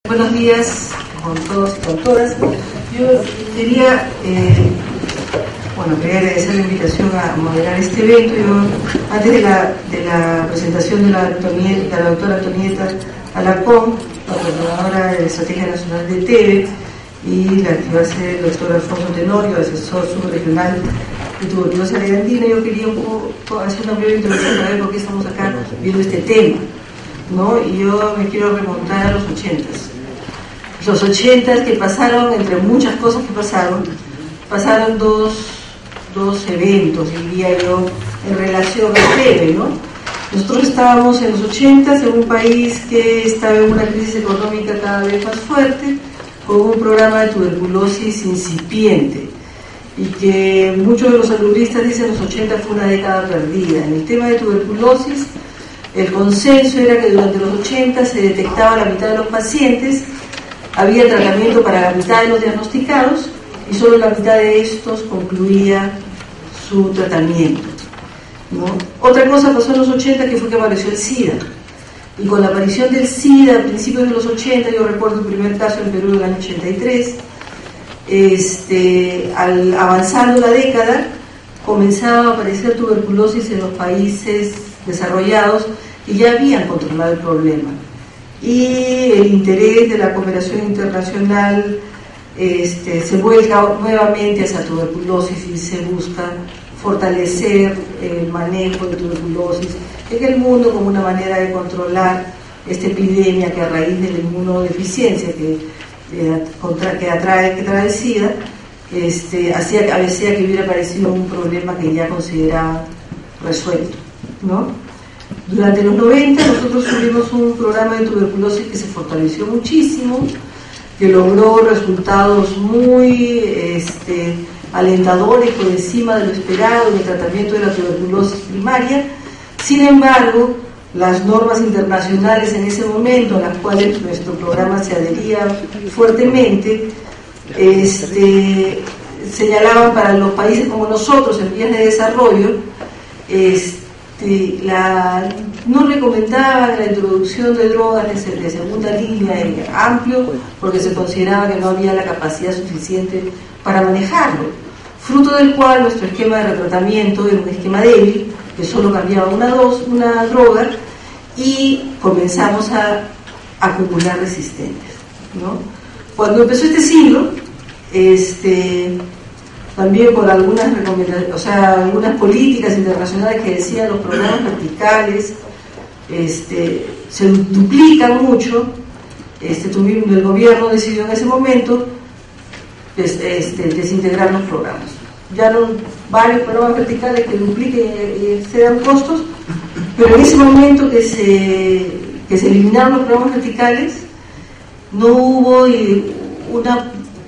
Buenos días con todos y con todas. Yo quería agradecer la invitación a moderar este evento. Yo, antes de la presentación de la doctora Antonieta Alarcón, la coordinadora de la Estrategia Nacional de TEBE, y la que va a ser el doctor Alfonso Tenorio, asesor subregional de tuberculosis andina, yo quería hacer una breve introducción para ver por qué estamos acá viendo este tema, ¿no? Y yo me quiero remontar a los 80s. Los 80s que pasaron, entre muchas cosas que pasaron dos eventos, diría yo, en relación al TEBE, ¿no? Nosotros estábamos en los 80s en un país que estaba en una crisis económica cada vez más fuerte, con un programa de tuberculosis incipiente, y que muchos de los saludistas dicen que los 80 fue una década perdida. En el tema de tuberculosis, el consenso era que durante los 80 se detectaba la mitad de los pacientes, había tratamiento para la mitad de los diagnosticados y solo la mitad de estos concluía su tratamiento, ¿no? Otra cosa pasó en los 80, que fue que apareció el SIDA. Y con la aparición del SIDA a principios de los 80, yo recuerdo el primer caso en Perú del año 83, al avanzando la década, comenzaba a aparecer tuberculosis en los países desarrollados que ya habían controlado el problema. Y el interés de la cooperación internacional se vuelca nuevamente hacia tuberculosis y se busca fortalecer el manejo de tuberculosis en el mundo como una manera de controlar esta epidemia que, a raíz de la inmunodeficiencia que trae el SIDA, hacía que hubiera aparecido un problema que ya consideraba resuelto, ¿no? Durante los 90 nosotros tuvimos un programa de tuberculosis que se fortaleció muchísimo, que logró resultados muy alentadores, por encima de lo esperado en el tratamiento de la tuberculosis primaria. Sin embargo, las normas internacionales en ese momento, a las cuales nuestro programa se adhería fuertemente, señalaban para los países como nosotros, en vías de desarrollo, no recomendaban la introducción de drogas de segunda línea amplio, porque se consideraba que no había la capacidad suficiente para manejarlo, fruto del cual nuestro esquema de retratamiento era un esquema débil, que solo cambiaba una droga, y comenzamos a acumular resistentes, ¿no? Cuando empezó este siglo, también por algunas recomendaciones, algunas políticas internacionales que decían los programas verticales se duplican mucho, el gobierno decidió en ese momento desintegrar los programas. Ya no varios programas verticales que dupliquen y excedan costos, pero en ese momento que se eliminaron los programas verticales, no hubo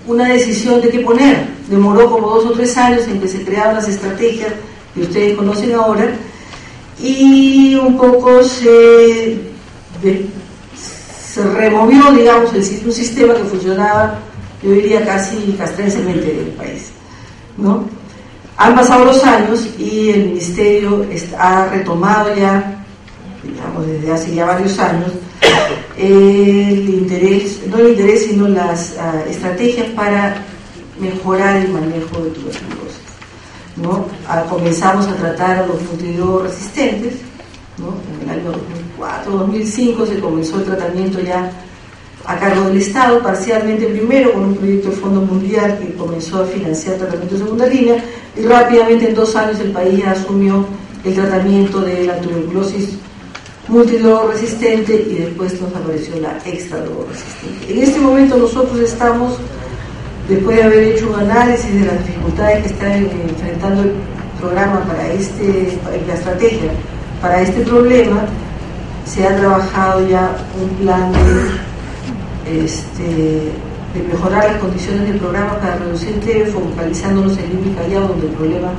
una decisión de qué poner. Demoró como 2 o 3 años en que se crearon las estrategias que ustedes conocen ahora, y un poco se removió, digamos, un sistema que funcionaba, yo diría, casi castrensemente en el país, ¿no? Han pasado los años y el Ministerio ha retomado ya, digamos, desde hace ya varios años, sino las estrategias para mejorar el manejo de tuberculosis, ¿no? Comenzamos a tratar a los multidrogresistentes, ¿no? En el año 2004-2005 se comenzó el tratamiento ya a cargo del Estado, parcialmente primero con un proyecto de Fondo Mundial que comenzó a financiar tratamiento de segunda línea, y rápidamente en 2 años el país ya asumió el tratamiento de la tuberculosis multidrogresistente, y después nos apareció la extradrogresistente. En este momento nosotros estamos, después de haber hecho un análisis de las dificultades que está enfrentando el programa la estrategia para este problema, se ha trabajado ya un plan de mejorar las condiciones del programa para reducir el TEBE, focalizándonos en Lima y Callao, donde el problema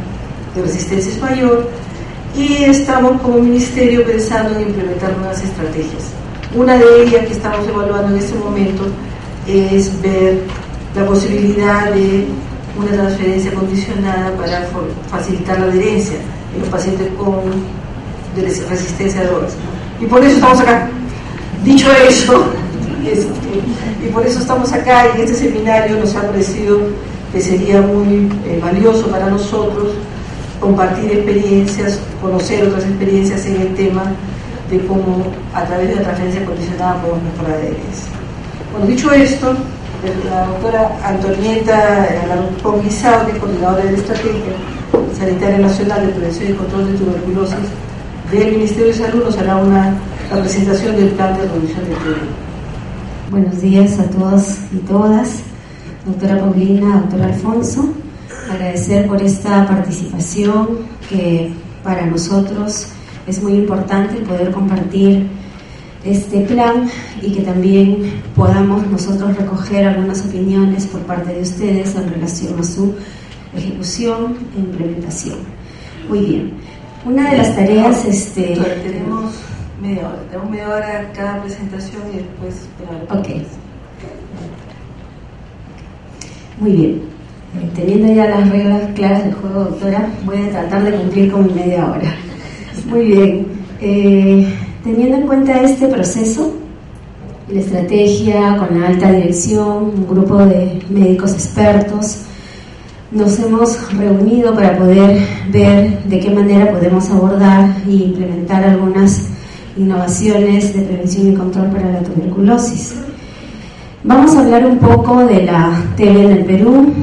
de resistencia es mayor, y estamos como ministerio pensando en implementar nuevas estrategias. Una de ellas que estamos evaluando en este momento es ver la posibilidad de una transferencia condicionada para facilitar la adherencia en los pacientes con resistencia a drogas. Y por eso estamos acá. Dicho eso, Y por eso estamos acá, y en este seminario nos ha parecido que sería muy valioso para nosotros compartir experiencias, conocer otras experiencias en el tema de cómo a través de la transferencia condicionada podemos mejorar el ES. Bueno, dicho esto, la doctora Antonieta Alarcón Guisao, que es coordinadora de la Estrategia Sanitaria Nacional de Prevención y Control de Tuberculosis del Ministerio de Salud, nos hará la presentación del plan de reducción de TB. Buenos días a todos y todas, doctora Paulina, doctor Alfonso. Agradecer por esta participación, que para nosotros es muy importante poder compartir este plan y que también podamos nosotros recoger algunas opiniones por parte de ustedes en relación a su ejecución e implementación. Muy bien. Una de las tareas... Tenemos media hora cada presentación y después... Ok. Muy bien. Teniendo ya las reglas claras del juego, doctora, voy a tratar de cumplir con mi media hora. Muy bien. Teniendo en cuenta este proceso, la estrategia con la alta dirección, un grupo de médicos expertos, nos hemos reunido para poder ver de qué manera podemos abordar e implementar algunas innovaciones de prevención y control para la tuberculosis. Vamos a hablar un poco de la TB en el Perú,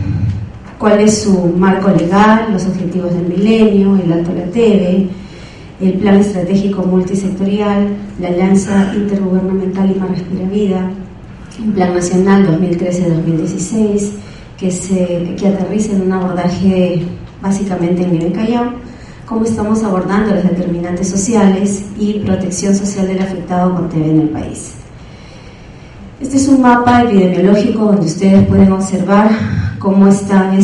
cuál es su marco legal, los objetivos del milenio, el alto a la TB, el plan estratégico multisectorial, la alianza intergubernamental IMA Respira Vida, un plan nacional 2013-2016 que aterriza en un abordaje básicamente en nivel Callao, cómo estamos abordando las determinantes sociales y protección social del afectado con TB en el país. Este es un mapa epidemiológico donde ustedes pueden observar cómo están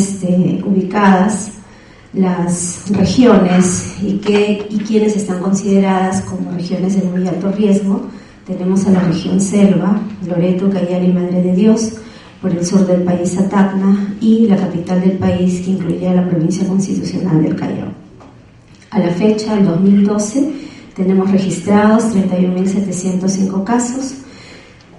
ubicadas las regiones y quiénes están consideradas como regiones de muy alto riesgo. Tenemos a la región Selva, Loreto, Cayala y Madre de Dios, por el sur del país a Tacna, y la capital del país, que incluye a la provincia constitucional del Callao. A la fecha, el 2012, tenemos registrados 31.705 casos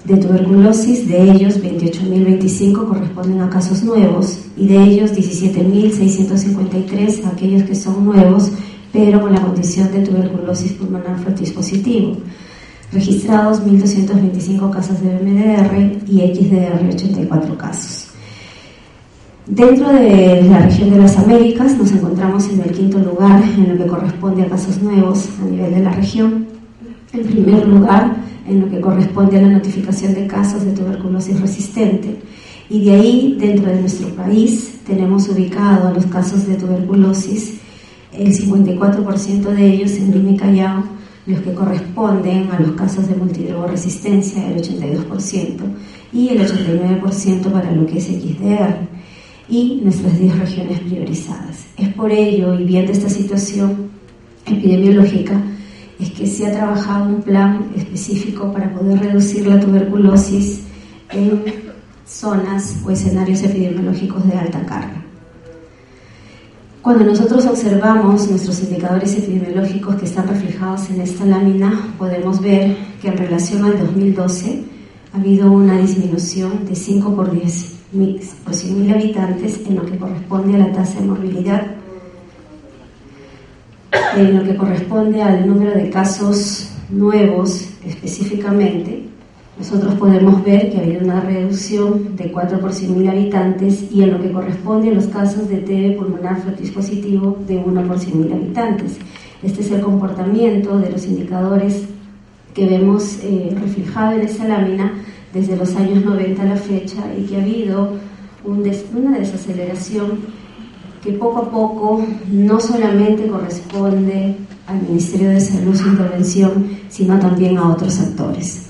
de tuberculosis, de ellos 28.025 corresponden a casos nuevos, y de ellos 17.653 aquellos que son nuevos, pero con la condición de tuberculosis pulmonar frotis positivo. Registrados 1.225 casos de MDR y XDR 84 casos. Dentro de la región de las Américas nos encontramos en el quinto lugar en lo que corresponde a casos nuevos a nivel de la región. En primer lugar en lo que corresponde a la notificación de casos de tuberculosis resistente, y de ahí, dentro de nuestro país, tenemos ubicado a los casos de tuberculosis, el 54% de ellos en Lima y Callao, los que corresponden a los casos de multidrogoresistencia, el 82%, y el 89% para lo que es XDR, y nuestras 10 regiones priorizadas. Es por ello, y viendo esta situación epidemiológica, es que se ha trabajado un plan específico para poder reducir la tuberculosis en zonas o escenarios epidemiológicos de alta carga. Cuando nosotros observamos nuestros indicadores epidemiológicos que están reflejados en esta lámina, podemos ver que en relación al 2012 ha habido una disminución de 5 por 100.000 habitantes en lo que corresponde a la tasa de morbilidad. En lo que corresponde al número de casos nuevos específicamente, nosotros podemos ver que ha habido una reducción de 4 por 100.000 habitantes, y en lo que corresponde a los casos de TB pulmonar frotis positivo, de 1 por 100.000 habitantes. Este es el comportamiento de los indicadores que vemos reflejado en esta lámina desde los años 90 a la fecha, y que ha habido una desaceleración que poco a poco no solamente corresponde al Ministerio de Salud su intervención, sino también a otros actores.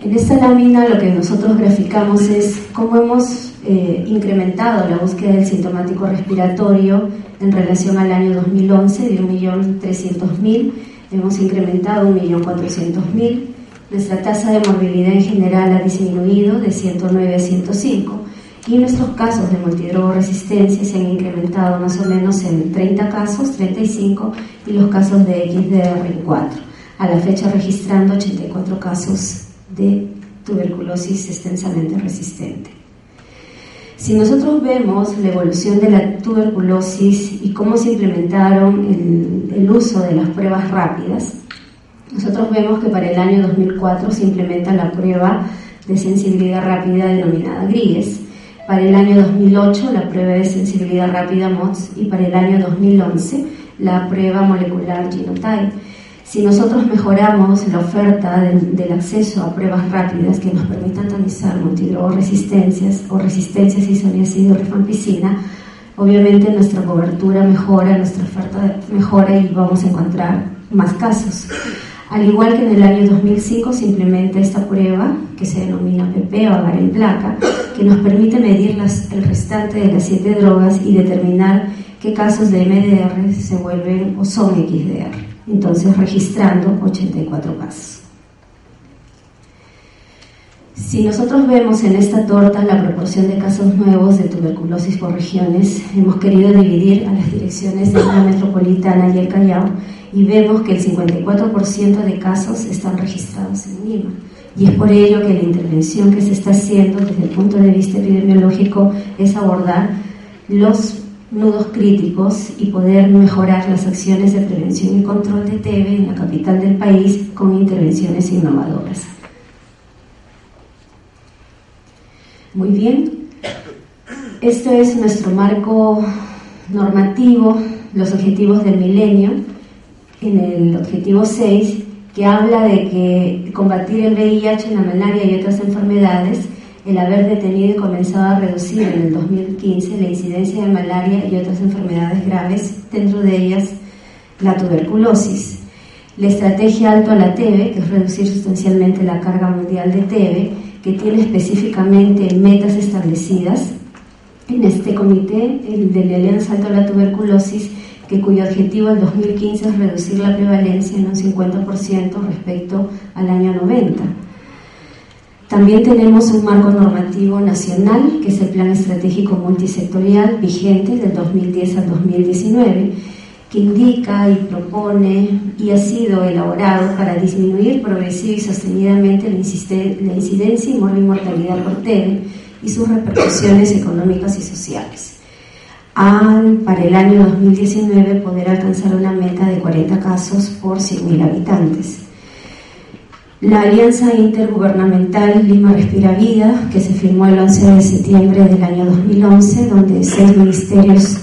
En esta lámina lo que nosotros graficamos es cómo hemos incrementado la búsqueda del sintomático respiratorio en relación al año 2011 de 1.300.000, hemos incrementado 1.400.000, nuestra tasa de morbilidad en general ha disminuido de 109 a 105, y nuestros casos de multidrogoresistencia se han incrementado más o menos en 30 casos, 35, y los casos de XDR en 4. a la fecha registrando 84 casos de tuberculosis extensamente resistente. Si nosotros vemos la evolución de la tuberculosis y cómo se implementaron el uso de las pruebas rápidas, nosotros vemos que para el año 2004 se implementa la prueba de sensibilidad rápida denominada GRIES, para el año 2008 la prueba de sensibilidad rápida MOTS y para el año 2011 la prueba molecular Genotype. Si nosotros mejoramos la oferta del acceso a pruebas rápidas que nos permitan tamizar multidrogoresistencias o resistencias isoniazida o rifampicina, obviamente nuestra cobertura mejora, nuestra oferta mejora y vamos a encontrar más casos. Al igual que en el año 2005 se implementa esta prueba que se denomina PP o agar en placa, que nos permite medir el restante de las 7 drogas y determinar qué casos de MDR se vuelven o son XDR. Entonces registrando 84 casos. Si nosotros vemos en esta torta la proporción de casos nuevos de tuberculosis por regiones, hemos querido dividir a las direcciones de la metropolitana y el Callao y vemos que el 54% de casos están registrados en Lima. Y es por ello que la intervención que se está haciendo desde el punto de vista epidemiológico es abordar los nudos críticos y poder mejorar las acciones de prevención y control de TB en la capital del país con intervenciones innovadoras. Muy bien, esto es nuestro marco normativo, los objetivos del milenio, en el objetivo 6, que habla de que combatir el VIH, la malaria y otras enfermedades, el haber detenido y comenzado a reducir en el 2015 la incidencia de malaria y otras enfermedades graves, dentro de ellas la tuberculosis. La estrategia Alto a la TB, que es reducir sustancialmente la carga mundial de TB, que tiene específicamente metas establecidas en este comité, el de la Alianza Alto a la Tuberculosis, cuyo objetivo en 2015 es reducir la prevalencia en un 50% respecto al año 90. También tenemos un marco normativo nacional, que es el Plan Estratégico Multisectorial vigente del 2010 al 2019, que indica y propone y ha sido elaborado para disminuir progresiva y sostenidamente la incidencia y mortalidad por TB y sus repercusiones económicas y sociales. Para el año 2019 poder alcanzar una meta de 40 casos por 100.000 habitantes. La Alianza Intergubernamental Lima Respira Vida, que se firmó el 11 de septiembre del año 2011, donde 6 ministerios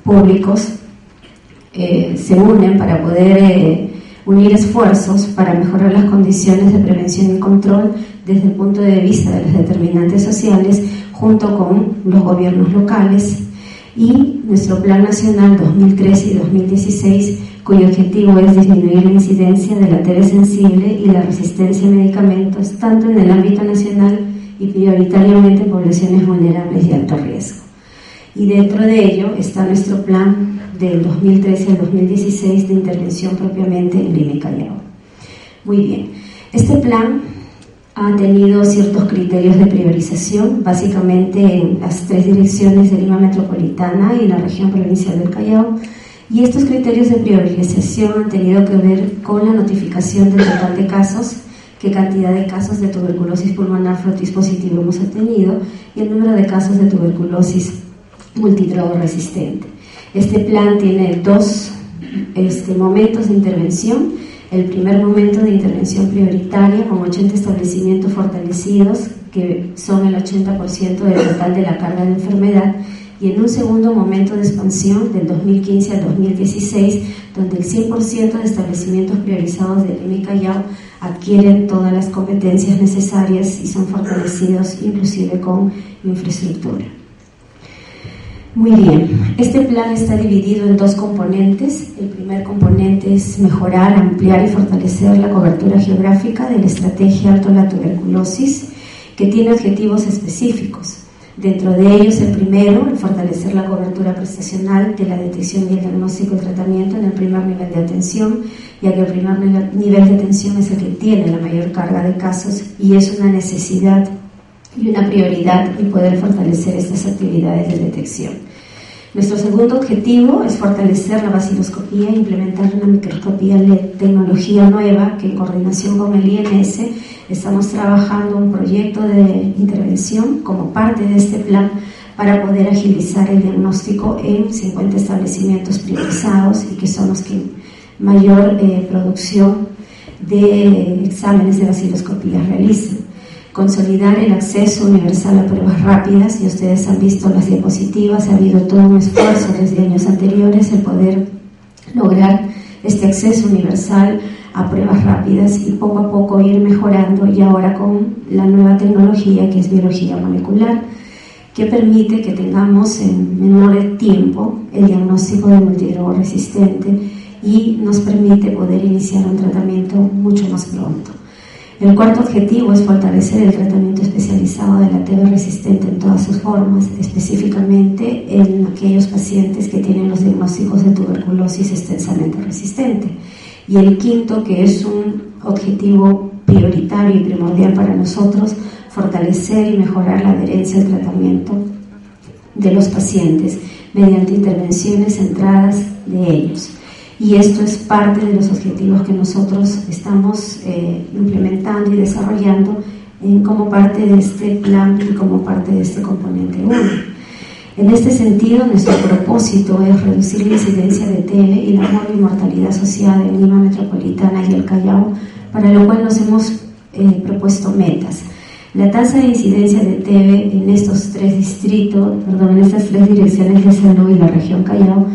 públicos se unen para poder unir esfuerzos para mejorar las condiciones de prevención y control desde el punto de vista de los determinantes sociales, junto con los gobiernos locales, y nuestro Plan Nacional 2013 y 2016, cuyo objetivo es disminuir la incidencia de la TB sensible y la resistencia a medicamentos, tanto en el ámbito nacional y prioritariamente en poblaciones vulnerables y alto riesgo. Y dentro de ello está nuestro plan del 2013 al 2016 de intervención propiamente en Lima y Callao. Muy bien, este plan ha tenido ciertos criterios de priorización, básicamente en las 3 direcciones de Lima Metropolitana y la región provincial del Callao, y estos criterios de priorización han tenido que ver con la notificación del total de casos, qué cantidad de casos de tuberculosis pulmonar frotis positivo hemos tenido y el número de casos de tuberculosis multidrogoresistente. Este plan tiene 2 momentos de intervención. El primer momento de intervención prioritaria con 80 establecimientos fortalecidos, que son el 80% del total de la carga de enfermedad, y en un segundo momento de expansión del 2015 al 2016, donde el 100% de establecimientos priorizados de Lima y Callao adquieren todas las competencias necesarias y son fortalecidos inclusive con infraestructura. Muy bien, este plan está dividido en 2 componentes. El primer componente es mejorar, ampliar y fortalecer la cobertura geográfica de la estrategia Alto a la Tuberculosis, que tiene objetivos específicos. Dentro de ellos, el primero, el fortalecer la cobertura prestacional de la detección y el diagnóstico y tratamiento en el primer nivel de atención, ya que el primer nivel de atención es el que tiene la mayor carga de casos y es una necesidad y una prioridad el poder fortalecer estas actividades de detección. Nuestro segundo objetivo es fortalecer la vaciloscopía e implementar una microscopía LED, tecnología nueva que en coordinación con el INS estamos trabajando un proyecto de intervención como parte de este plan para poder agilizar el diagnóstico en 50 establecimientos priorizados y que son los que mayor producción de exámenes de vaciloscopía realizan. Consolidar el acceso universal a pruebas rápidas, y ustedes han visto las diapositivas, ha habido todo un esfuerzo desde años anteriores el poder lograr este acceso universal a pruebas rápidas y poco a poco ir mejorando, y ahora con la nueva tecnología que es biología molecular, que permite que tengamos en menor tiempo el diagnóstico de multidroga resistente y nos permite poder iniciar un tratamiento mucho más pronto. El cuarto objetivo es fortalecer el tratamiento especializado de la TB resistente en todas sus formas, específicamente en aquellos pacientes que tienen los diagnósticos de tuberculosis extensamente resistente. Y el quinto, que es un objetivo prioritario y primordial para nosotros, fortalecer y mejorar la adherencia al tratamiento de los pacientes mediante intervenciones centradas de ellos. Y esto es parte de los objetivos que nosotros estamos implementando y desarrollando como parte de este plan y como parte de este componente 1. En este sentido, nuestro propósito es reducir la incidencia de TB y la mortalidad asociada en Lima Metropolitana y el Callao, para lo cual nos hemos propuesto metas. La tasa de incidencia de TB en estas tres direcciones de salud y la región Callao,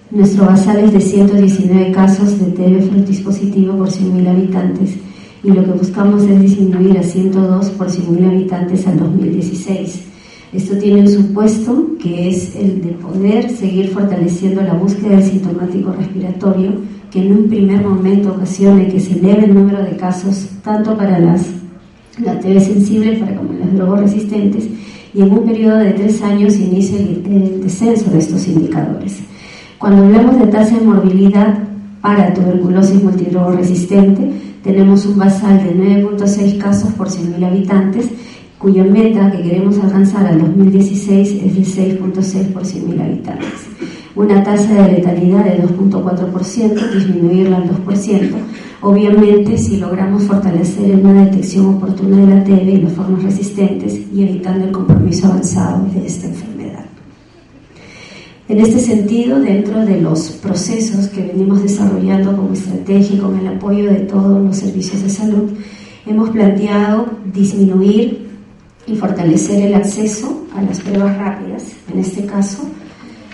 nuestro basal es de 119 casos de TB frontis positivo por 100.000 habitantes, y lo que buscamos es disminuir a 102 por 100.000 habitantes al 2016. Esto tiene un supuesto que es el de poder seguir fortaleciendo la búsqueda del sintomático respiratorio, que en un primer momento ocasione que se eleve el número de casos tanto para la TB sensible como las drogoresistentes, y en un periodo de 3 años inicie el descenso de estos indicadores. Cuando hablamos de tasa de morbilidad para tuberculosis multidrogoresistente, tenemos un basal de 9.6 casos por 100.000 habitantes, cuya meta que queremos alcanzar al 2016 es de 6.6 por 100.000 habitantes. Una tasa de letalidad de 2.4%, disminuirla al 2%, obviamente si logramos fortalecer una detección oportuna de la TB y las formas resistentes y evitando el compromiso avanzado de esta enfermedad. En este sentido, dentro de los procesos que venimos desarrollando como estrategia y con el apoyo de todos los servicios de salud, hemos planteado disminuir y fortalecer el acceso a las pruebas rápidas, en este caso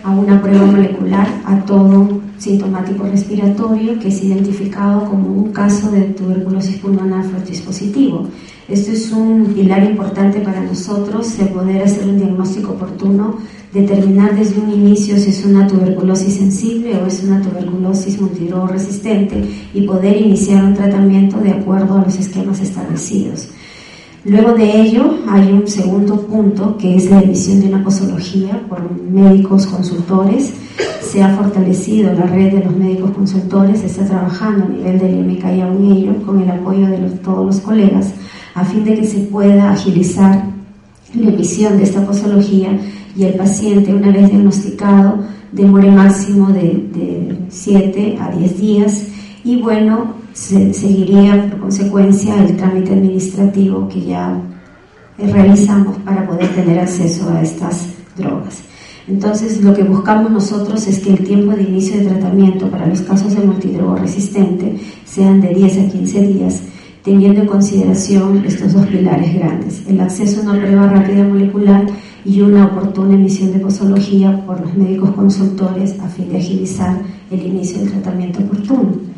a una prueba molecular a todo sintomático respiratorio que es identificado como un caso de tuberculosis pulmonar frontis positivo. Esto es un pilar importante para nosotros, de poder hacer un diagnóstico oportuno, determinar desde un inicio si es una tuberculosis sensible o es una tuberculosis multidrogoresistente y poder iniciar un tratamiento de acuerdo a los esquemas establecidos. Luego de ello hay un segundo punto que es la emisión de una posología por médicos consultores. Se ha fortalecido la red de los médicos consultores, se está trabajando a nivel del IMEC y aún ello con el apoyo de todos los colegas a fin de que se pueda agilizar la emisión de esta posología y el paciente, una vez diagnosticado, demore máximo de 7 a 10 días y bueno, seguiría por consecuencia el trámite administrativo que ya realizamos para poder tener acceso a estas drogas. Entonces, lo que buscamos nosotros es que el tiempo de inicio de tratamiento para los casos de multidrogoresistente sean de 10 a 15 días, teniendo en consideración estos dos pilares grandes: el acceso a una prueba rápida molecular y una oportuna emisión de posología por los médicos consultores a fin de agilizar el inicio del tratamiento oportuno.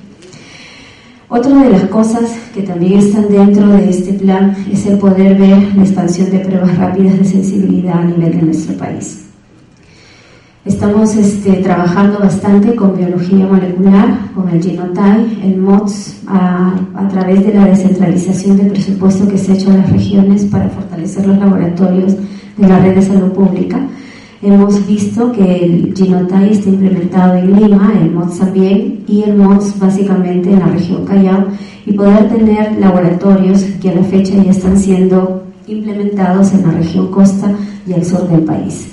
Otra de las cosas que también están dentro de este plan es el poder ver la expansión de pruebas rápidas de sensibilidad a nivel de nuestro país. Estamos trabajando bastante con biología molecular, con el Genotype, el MOTS, a través de la descentralización de presupuesto que se ha hecho a las regiones para fortalecer los laboratorios de la red de salud pública. Hemos visto que el Genotype está implementado en Lima, el MOTS también, y el MOTS básicamente en la región Callao, y poder tener laboratorios que a la fecha ya están siendo implementados en la región costa y al sur del país.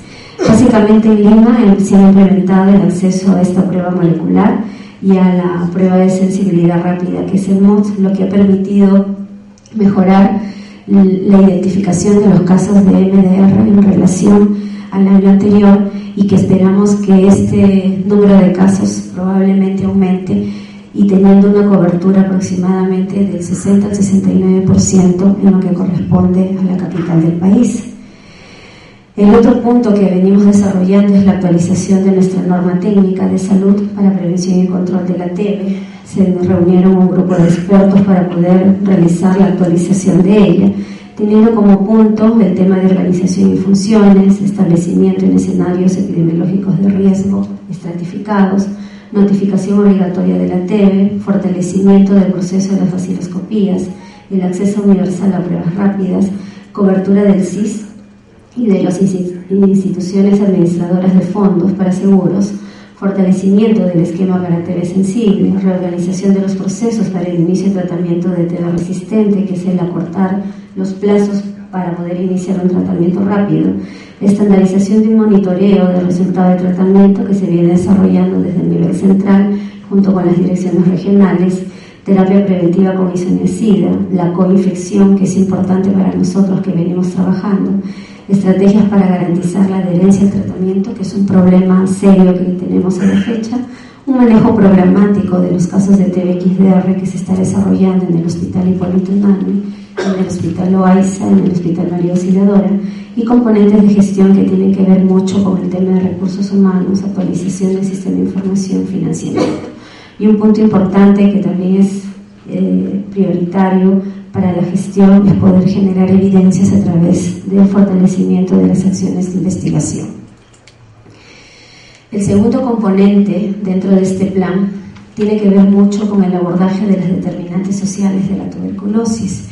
Básicamente en Lima se ha implementado el acceso a esta prueba molecular y a la prueba de sensibilidad rápida, que es el MOT, lo que ha permitido mejorar la identificación de los casos de MDR en relación al año anterior, y que esperamos que este número de casos probablemente aumente, y teniendo una cobertura aproximadamente del 60 al 69% en lo que corresponde a la capital del país. El otro punto que venimos desarrollando es la actualización de nuestra norma técnica de salud para prevención y control de la TB. Se reunieron un grupo de expertos para poder realizar la actualización de ella, teniendo como punto el tema de organización y funciones, establecimiento en escenarios epidemiológicos de riesgo estratificados, notificación obligatoria de la TB, fortalecimiento del proceso de las vaciloscopías, el acceso universal a pruebas rápidas, cobertura del SIS y de las instituciones administradoras de fondos para seguros, fortalecimiento del esquema para TB sensible, reorganización de los procesos para el inicio y tratamiento de TB resistente, que es el acortar los plazos para poder iniciar un tratamiento rápido, estandarización de un monitoreo del resultado de tratamiento que se viene desarrollando desde el nivel central junto con las direcciones regionales, terapia preventiva con isoniazida, la coinfección, que es importante para nosotros que venimos trabajando, estrategias para garantizar la adherencia al tratamiento, que es un problema serio que tenemos a la fecha, un manejo programático de los casos de TB-XDR que se está desarrollando en el Hospital Hipólito Unanue, en el Hospital Loaiza, en el Hospital María Auxiliadora, y componentes de gestión que tienen que ver mucho con el tema de recursos humanos, actualización del sistema de información, financiamiento. Y un punto importante que también es prioritario para la gestión es poder generar evidencias a través del fortalecimiento de las acciones de investigación. El segundo componente dentro de este plan tiene que ver mucho con el abordaje de las determinantes sociales de la tuberculosis.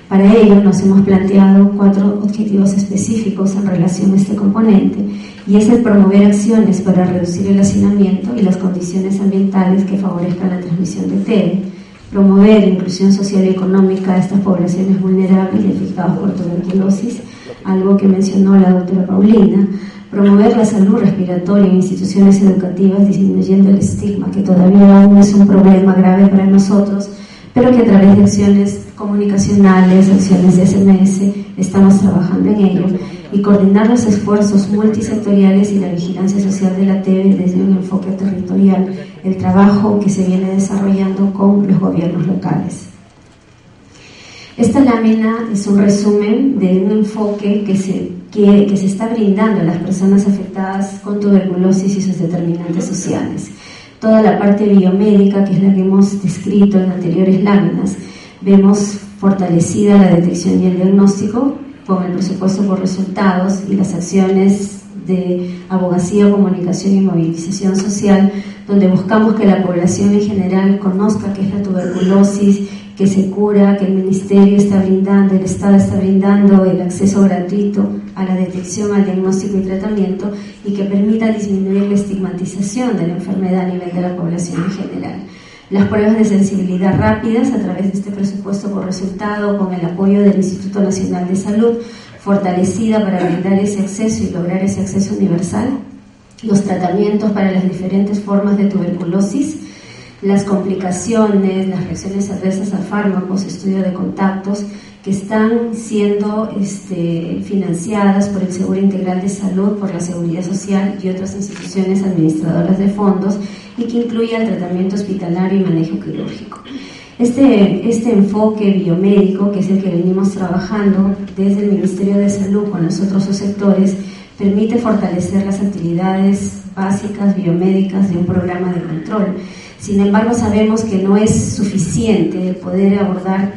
Para ello nos hemos planteado 4 objetivos específicos en relación a este componente, y es el promover acciones para reducir el hacinamiento y las condiciones ambientales que favorezcan la transmisión de TB, promover inclusión social y económica a estas poblaciones vulnerables y afectadas por tuberculosis, algo que mencionó la doctora Paulina, promover la salud respiratoria en instituciones educativas disminuyendo el estigma, que todavía aún es un problema grave para nosotros, pero que a través de acciones comunicacionales, acciones de SMS, estamos trabajando en ello, y coordinar los esfuerzos multisectoriales y la vigilancia social de la TB desde un enfoque territorial, el trabajo que se viene desarrollando con los gobiernos locales. Esta lámina es un resumen de un enfoque que se está brindando a las personas afectadas con tuberculosis y sus determinantes sociales. Toda la parte biomédica, que es la que hemos descrito en anteriores láminas, vemos fortalecida la detección y el diagnóstico con el presupuesto por resultados y las acciones de abogacía, comunicación y movilización social, donde buscamos que la población en general conozca qué es la tuberculosis, que se cura, que el Ministerio está brindando, el Estado está brindando el acceso gratuito a la detección, al diagnóstico y tratamiento, y que permita disminuir la estigmatización de la enfermedad a nivel de la población en general. Las pruebas de sensibilidad rápidas a través de este presupuesto por resultado, con el apoyo del Instituto Nacional de Salud, fortalecida para brindar ese acceso y lograr ese acceso universal. Los tratamientos para las diferentes formas de tuberculosis, las complicaciones, las reacciones adversas a fármacos, estudio de contactos, que están siendo financiadas por el Seguro Integral de Salud, por la Seguridad Social y otras instituciones administradoras de fondos, y que incluye el tratamiento hospitalario y manejo quirúrgico. Este enfoque biomédico, que es el que venimos trabajando desde el Ministerio de Salud con los otros subsectores, permite fortalecer las actividades básicas biomédicas de un programa de control. Sin embargo, sabemos que no es suficiente el poder abordar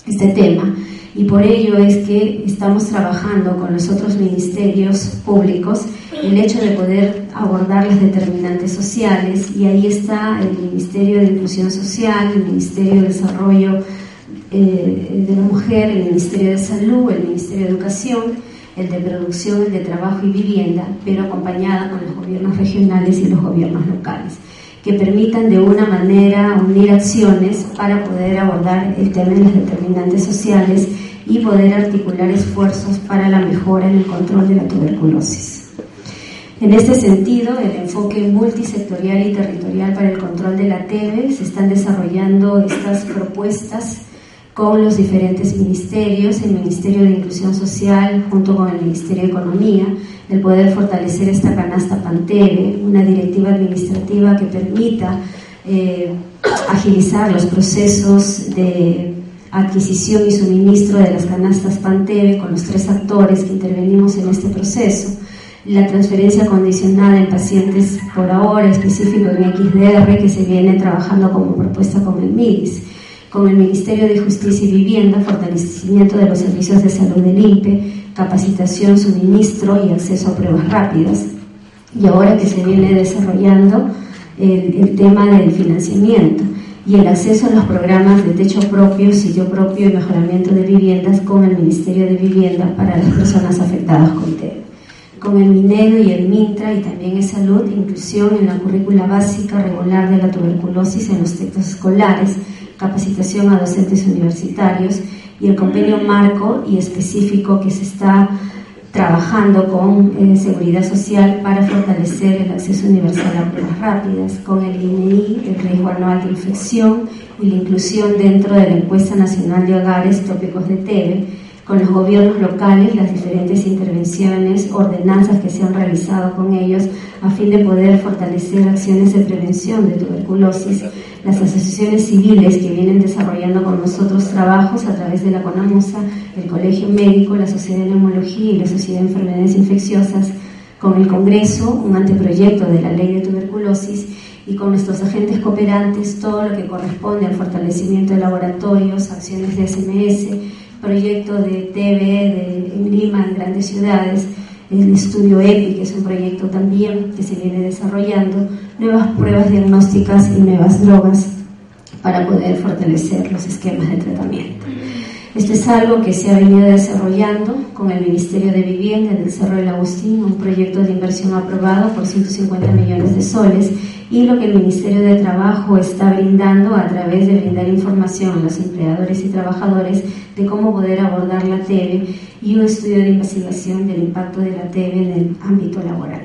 este tema, y por ello es que estamos trabajando con los otros ministerios públicos el hecho de poder abordar las determinantes sociales, y ahí está el Ministerio de Inclusión Social, el Ministerio de Desarrollo de la Mujer, el Ministerio de Salud, el Ministerio de Educación, el de Producción, el de Trabajo y Vivienda, pero acompañada con los gobiernos regionales y los gobiernos locales, que permitan de una manera unir acciones para poder abordar el tema de las determinantes sociales y poder articular esfuerzos para la mejora en el control de la tuberculosis. En este sentido, el enfoque multisectorial y territorial para el control de la TEBE, se están desarrollando estas propuestas con los diferentes ministerios, el Ministerio de Inclusión Social junto con el Ministerio de Economía, el poder fortalecer esta canasta PANTEBE, una directiva administrativa que permita agilizar los procesos de adquisición y suministro de las canastas PANTEBE con los 3 actores que intervenimos en este proceso, la transferencia condicionada en pacientes por ahora, específico en XDR, que se viene trabajando como propuesta con el MIDIS, con el Ministerio de Justicia y Vivienda, fortalecimiento de los servicios de salud del INPE, capacitación, suministro y acceso a pruebas rápidas, y ahora que se viene desarrollando el tema del financiamiento y el acceso a los programas de techo propio, sitio propio y mejoramiento de viviendas con el Ministerio de Vivienda para las personas afectadas con TEBE. Con el MINEDO y el MINTRA y también en salud, inclusión en la currícula básica regular de la tuberculosis en los textos escolares, capacitación a docentes universitarios y el convenio marco y específico que se está trabajando con Seguridad Social para fortalecer el acceso universal a pruebas rápidas, con el INEI, el riesgo anual de infección y la inclusión dentro de la encuesta nacional de hogares tópicos de TEBE, con los gobiernos locales, las diferentes intervenciones, ordenanzas que se han realizado con ellos a fin de poder fortalecer acciones de prevención de tuberculosis, las asociaciones civiles que vienen desarrollando con nosotros trabajos a través de la CONAMUSA, el Colegio Médico, la Sociedad de Neumología y la Sociedad de Enfermedades Infecciosas, con el Congreso, un anteproyecto de la Ley de Tuberculosis, y con nuestros agentes cooperantes, todo lo que corresponde al fortalecimiento de laboratorios, acciones de SMS, proyecto de TB en Lima, en grandes ciudades, el estudio EPI, que es un proyecto también que se viene desarrollando, nuevas pruebas diagnósticas y nuevas drogas para poder fortalecer los esquemas de tratamiento. Esto es algo que se ha venido desarrollando con el Ministerio de Vivienda del Cerro del Agustín, un proyecto de inversión aprobado por 150 millones de soles, y lo que el Ministerio de Trabajo está brindando a través de brindar información a los empleadores y trabajadores de cómo poder abordar la TEBE y un estudio de investigación del impacto de la TEBE en el ámbito laboral.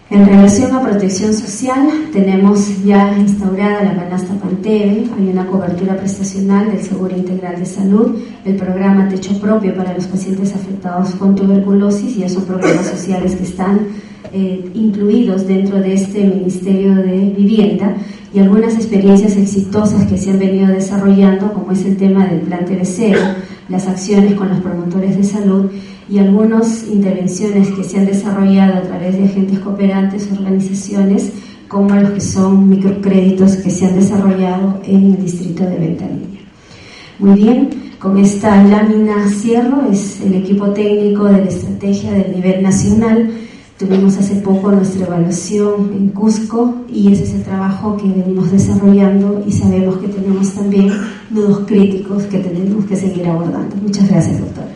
En relación a protección social, tenemos ya instaurada la canasta PANTEBE, hay una cobertura prestacional del Seguro Integral de Salud, el programa Techo Propio para los pacientes afectados con tuberculosis, ya son programas sociales que están incluidos dentro de este Ministerio de Vivienda, y algunas experiencias exitosas que se han venido desarrollando, como es el tema del Plan TV0, las acciones con los promotores de salud y algunas intervenciones que se han desarrollado a través de agentes cooperantes, organizaciones, como los que son microcréditos que se han desarrollado en el distrito de Ventanilla. Muy bien, con esta lámina cierro, es el equipo técnico de la estrategia del nivel nacional. Tuvimos hace poco nuestra evaluación en Cusco y ese es el trabajo que venimos desarrollando, y sabemos que tenemos también nudos críticos que tenemos que seguir abordando. Muchas gracias, doctora.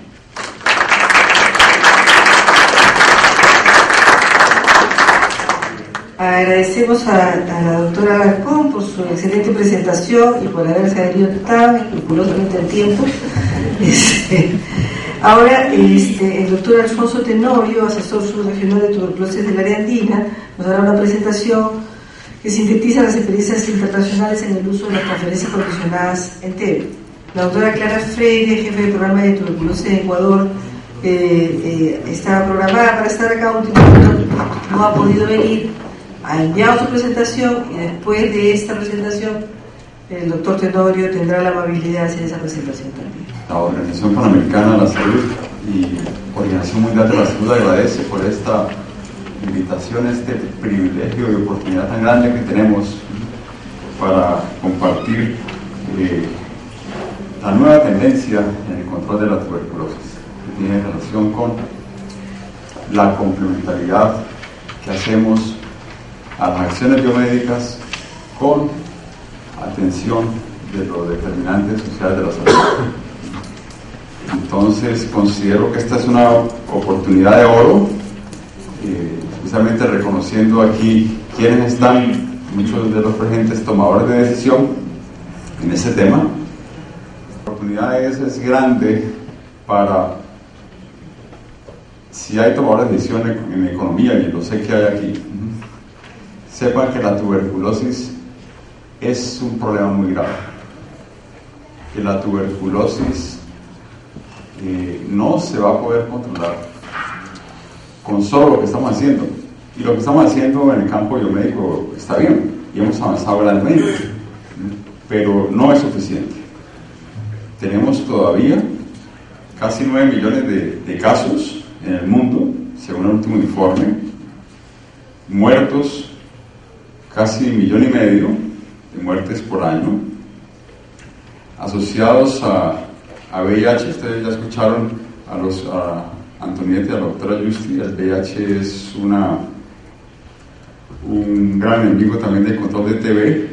Agradecemos a la doctora Alarcón por su excelente presentación y por haberse adherido tan escrupulosamente al tiempo. Ahora, el doctor Alfonso Tenorio, asesor subregional de tuberculosis del área andina, nos dará una presentación que sintetiza las experiencias internacionales en el uso de las conferencias condicionadas en TEBE. La doctora Clara Freire, jefe del programa de tuberculosis en Ecuador, estaba programada para estar acá, último minuto no ha podido venir, ha enviado su presentación, y después de esta presentación el doctor Tenorio tendrá la amabilidad de hacer esa presentación también. La Organización Panamericana de la Salud y Organización Mundial de la Salud agradece por esta invitación, este privilegio y oportunidad tan grande que tenemos para compartir la nueva tendencia en el control de la tuberculosis, que tiene relación con la complementariedad que hacemos a las acciones biomédicas con atención de los determinantes sociales de la salud. Entonces considero que esta es una oportunidad de oro, especialmente reconociendo aquí quiénes están, muchos de los presentes tomadores de decisión en ese tema. La oportunidad es grande para si hay tomadores de decisión en economía, y lo sé que hay aquí, sepan que la tuberculosis es un problema muy grave. Que la tuberculosis no se va a poder controlar con solo lo que estamos haciendo. Y lo que estamos haciendo en el campo biomédico está bien, y hemos avanzado realmente, pero no es suficiente. Tenemos todavía casi 9 millones de casos en el mundo, según el último informe, muertos, casi 1,5 millones de muertes por año, asociados a VIH. Ustedes ya escucharon a Antonieta y a la doctora Justi. El VIH es un gran enemigo también del control de TB.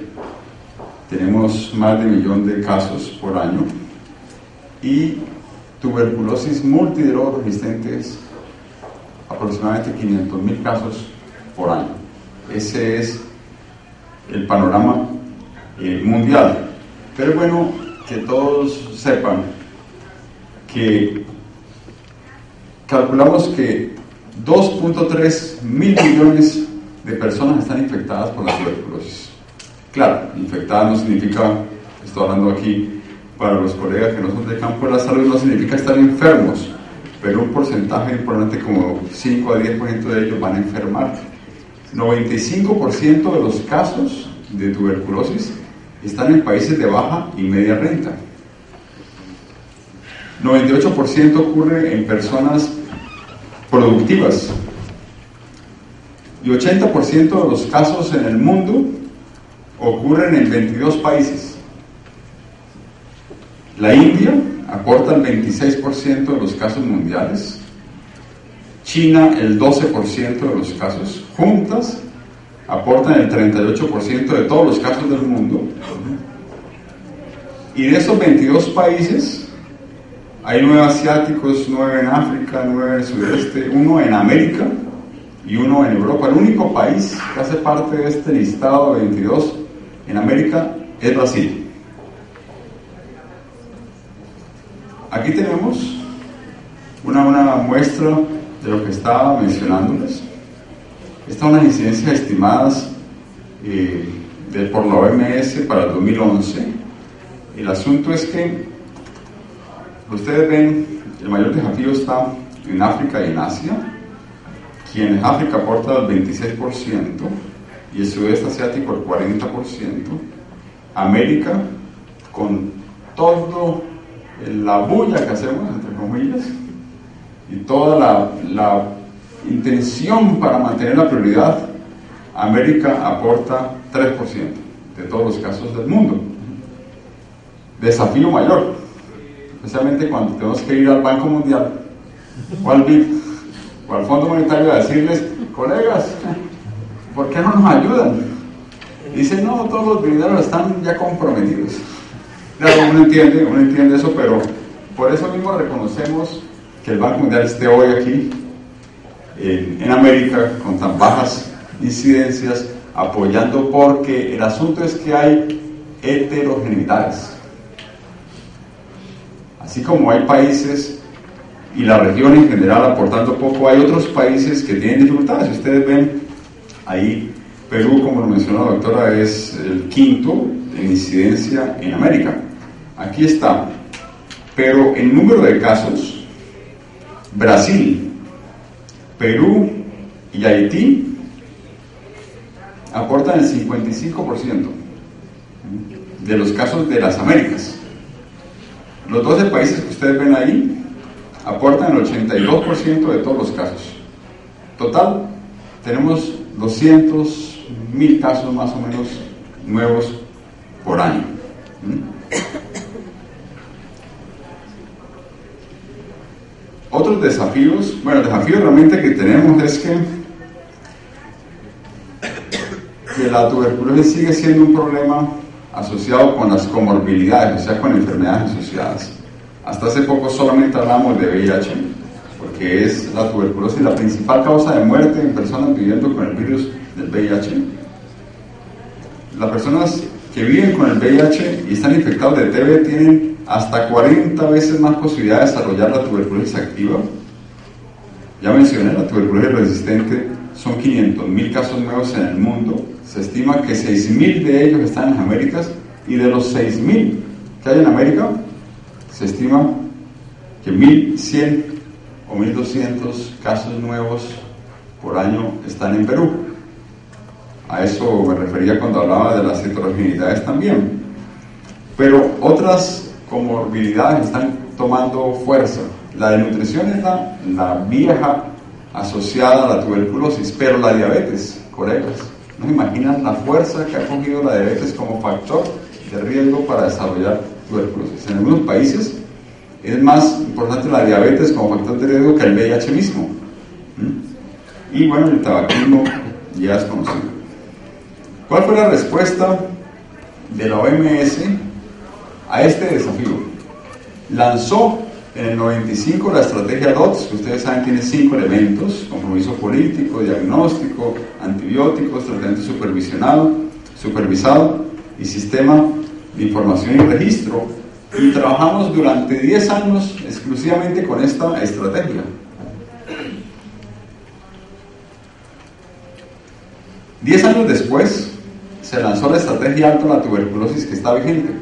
Tenemos más de 1 millón de casos por año, y tuberculosis multidroga-resistentes, aproximadamente 500,000 casos por año. Ese es el panorama mundial. Pero es bueno que todos sepan que calculamos que 2.3 mil millones de personas están infectadas por la tuberculosis. Claro, infectada no significa, estoy hablando aquí para los colegas que no son del campo de la salud, no significa estar enfermos, pero un porcentaje importante, como 5 a 10% de ellos van a enfermar. 95% de los casos de tuberculosis están en países de baja y media renta. 98% ocurre en personas productivas, y 80% de los casos en el mundo ocurren en 22 países. La India aporta el 26% de los casos mundiales, China el 12% de los casos, juntas aportan el 38% de todos los casos del mundo. Y de esos 22 países, hay 9 asiáticos, 9 en África, 9 en el sudeste, 1 en América y 1 en Europa. El único país que hace parte de este listado de 22 en América es Brasil. Aquí tenemos una muestra de lo que estaba mencionándoles. Estas son las incidencias estimadas por la OMS para el 2011. El asunto es que ustedes ven, el mayor desafío está en África y en Asia, quien en África aporta el 26% y el sudeste asiático el 40%. América, con todo la bulla que hacemos, entre comillas, y toda la intención para mantener la prioridad, América aporta 3% de todos los casos del mundo. Desafío mayor, especialmente cuando tenemos que ir al Banco Mundial o al BID o al Fondo Monetario a decirles: colegas, ¿por qué no nos ayudan? Dicen: no, todos los dineros están ya comprometidos. Claro, uno entiende eso, pero por eso mismo reconocemos que el Banco Mundial esté hoy aquí en América con tan bajas incidencias, apoyando, porque el asunto es que hay heterogeneidades. Así como hay países y la región en general aportando poco, hay otros países que tienen dificultades. Si ustedes ven ahí, Perú, como lo mencionó la doctora, es el 5º en incidencia en América. Aquí está. Pero en número de casos, Brasil, Perú y Haití aportan el 55% de los casos de las Américas. Los 12 países que ustedes ven ahí aportan el 82% de todos los casos. Total, tenemos 200,000 casos más o menos nuevos por año. Otros desafíos, el desafío realmente que tenemos es que la tuberculosis sigue siendo un problema asociado con las comorbilidades, o sea, con enfermedades asociadas. Hasta hace poco solamente hablamos de VIH, porque es la tuberculosis la principal causa de muerte en personas viviendo con el virus del VIH. Las personas que viven con el VIH y están infectados de TB tienen hasta 40 veces más posibilidad de desarrollar la tuberculosis activa. Ya mencioné, la tuberculosis resistente son 500.000 casos nuevos en el mundo. Se estima que 6.000 de ellos están en las Américas, y de los 6.000 que hay en América, se estima que 1.100 o 1.200 casos nuevos por año están en Perú. A eso me refería cuando hablaba de las heterogeneidades también. Pero otras comorbilidades están tomando fuerza. La desnutrición es la vieja asociada a la tuberculosis, pero la diabetes, colegas, ¿no se imaginan la fuerza que ha cogido la diabetes como factor de riesgo para desarrollar tuberculosis? En algunos países es más importante la diabetes como factor de riesgo que el VIH mismo. Y bueno, el tabaquismo ya es conocido. ¿Cuál fue la respuesta de la OMS a este desafío? Lanzó en el 95 la estrategia DOTS, que ustedes saben tiene 5 elementos: compromiso político, diagnóstico, antibióticos, tratamiento supervisado y sistema de información y registro. Y trabajamos durante 10 años exclusivamente con esta estrategia. 10 años después se lanzó la estrategia Alto a la Tuberculosis, que está vigente.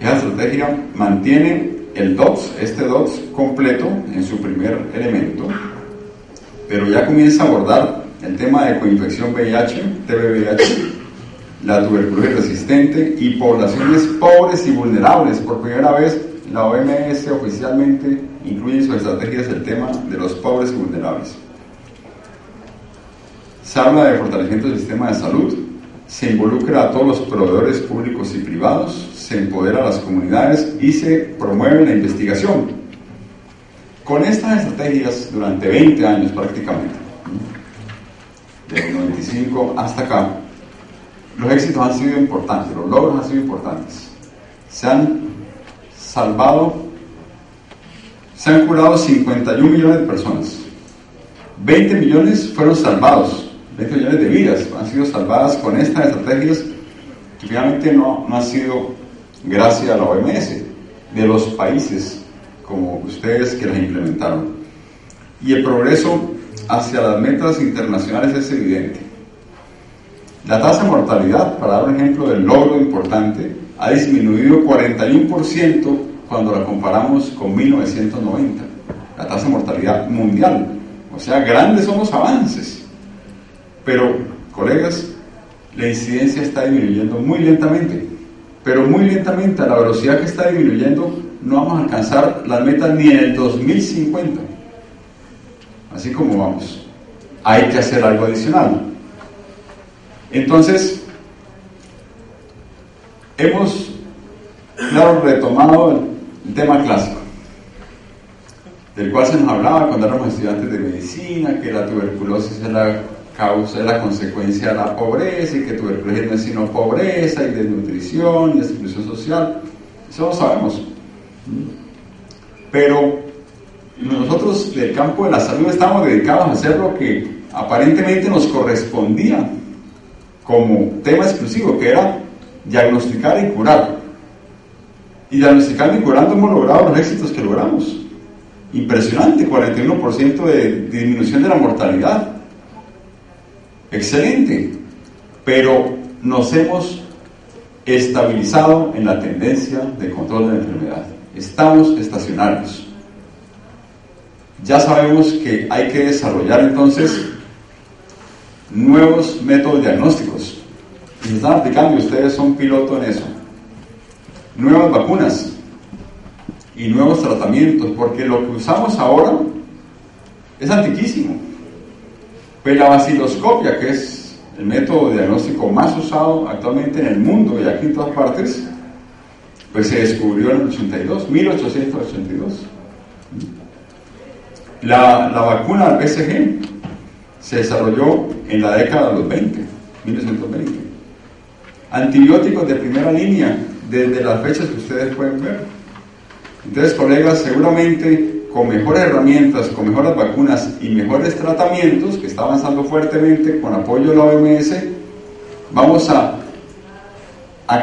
Esa estrategia mantiene el DOTS, este DOTS completo en su primer elemento, pero ya comienza a abordar el tema de coinfección VIH, TB-VIH, la tuberculosis resistente y poblaciones pobres y vulnerables. Por primera vez la OMS oficialmente incluye en sus estrategias el tema de los pobres y vulnerables. Se habla de fortalecimiento del sistema de salud, se involucra a todos los proveedores públicos y privados, se empodera a las comunidades y se promueve la investigación. Con estas estrategias durante 20 años prácticamente, desde el 95 hasta acá, los éxitos han sido importantes, los logros han sido importantes. Se han curado 51 millones de personas. 20 millones fueron salvados. 20 millones de vidas han sido salvadas con estas estrategias, que finalmente no han sido gracias a la OMS, de los países como ustedes que las implementaron. Y el progreso hacia las metas internacionales es evidente. La tasa de mortalidad, para dar un ejemplo del logro importante, ha disminuido 41% cuando la comparamos con 1990, la tasa de mortalidad mundial. O sea, grandes son los avances. Pero, colegas, la incidencia está disminuyendo muy lentamente, pero muy lentamente. A la velocidad que está disminuyendo, no vamos a alcanzar las metas ni en el 2050. Así como vamos, hay que hacer algo adicional. Entonces, hemos, claro, retomado el tema clásico, del cual se nos hablaba cuando éramos estudiantes de medicina, que la tuberculosis es la causa, es la consecuencia de la pobreza, y que tuberculosis no es sino pobreza y desnutrición y exclusión social. Eso lo sabemos. Pero nosotros del campo de la salud estamos dedicados a hacer lo que aparentemente nos correspondía como tema exclusivo, que era diagnosticar y curar. Y diagnosticando y curando hemos logrado los éxitos que logramos. Impresionante, 41% de disminución de la mortalidad. Excelente, pero nos hemos estabilizado en la tendencia de control de la enfermedad. Estamos estacionarios. Ya sabemos que hay que desarrollar entonces nuevos métodos diagnósticos, y se están aplicando, y ustedes son piloto en eso. Nuevas vacunas y nuevos tratamientos, porque lo que usamos ahora es antiquísimo. Pero la baciloscopia, que es el método diagnóstico más usado actualmente en el mundo y aquí en todas partes, pues se descubrió en el 1882. La vacuna del BCG se desarrolló en la década de los 1920. Antibióticos de primera línea, desde las fechas que ustedes pueden ver. Entonces, colegas, seguramente con mejores herramientas, con mejores vacunas y mejores tratamientos, que está avanzando fuertemente con apoyo de la OMS, vamos a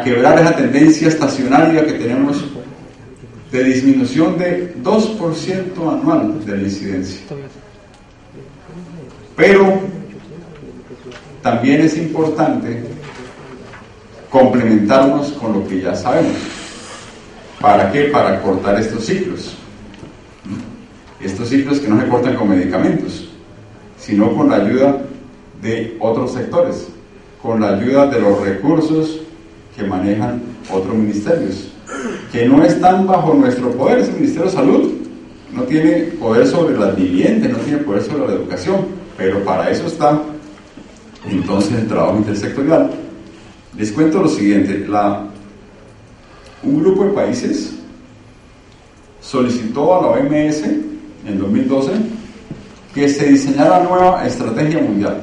quebrar esa tendencia estacionaria que tenemos de disminución de 2% anual de la incidencia. Pero también es importante complementarnos con lo que ya sabemos. ¿Para qué? Para cortar estos ciclos. Estos ciclos que no se cortan con medicamentos, sino con la ayuda de otros sectores, con la ayuda de los recursos que manejan otros ministerios, que no están bajo nuestro poder. Ese Ministerio de Salud no tiene poder sobre las viviendas, no tiene poder sobre la educación, pero para eso está entonces el trabajo intersectorial. Les cuento lo siguiente: un grupo de países solicitó a la OMS en 2012 que se diseñara nueva estrategia mundial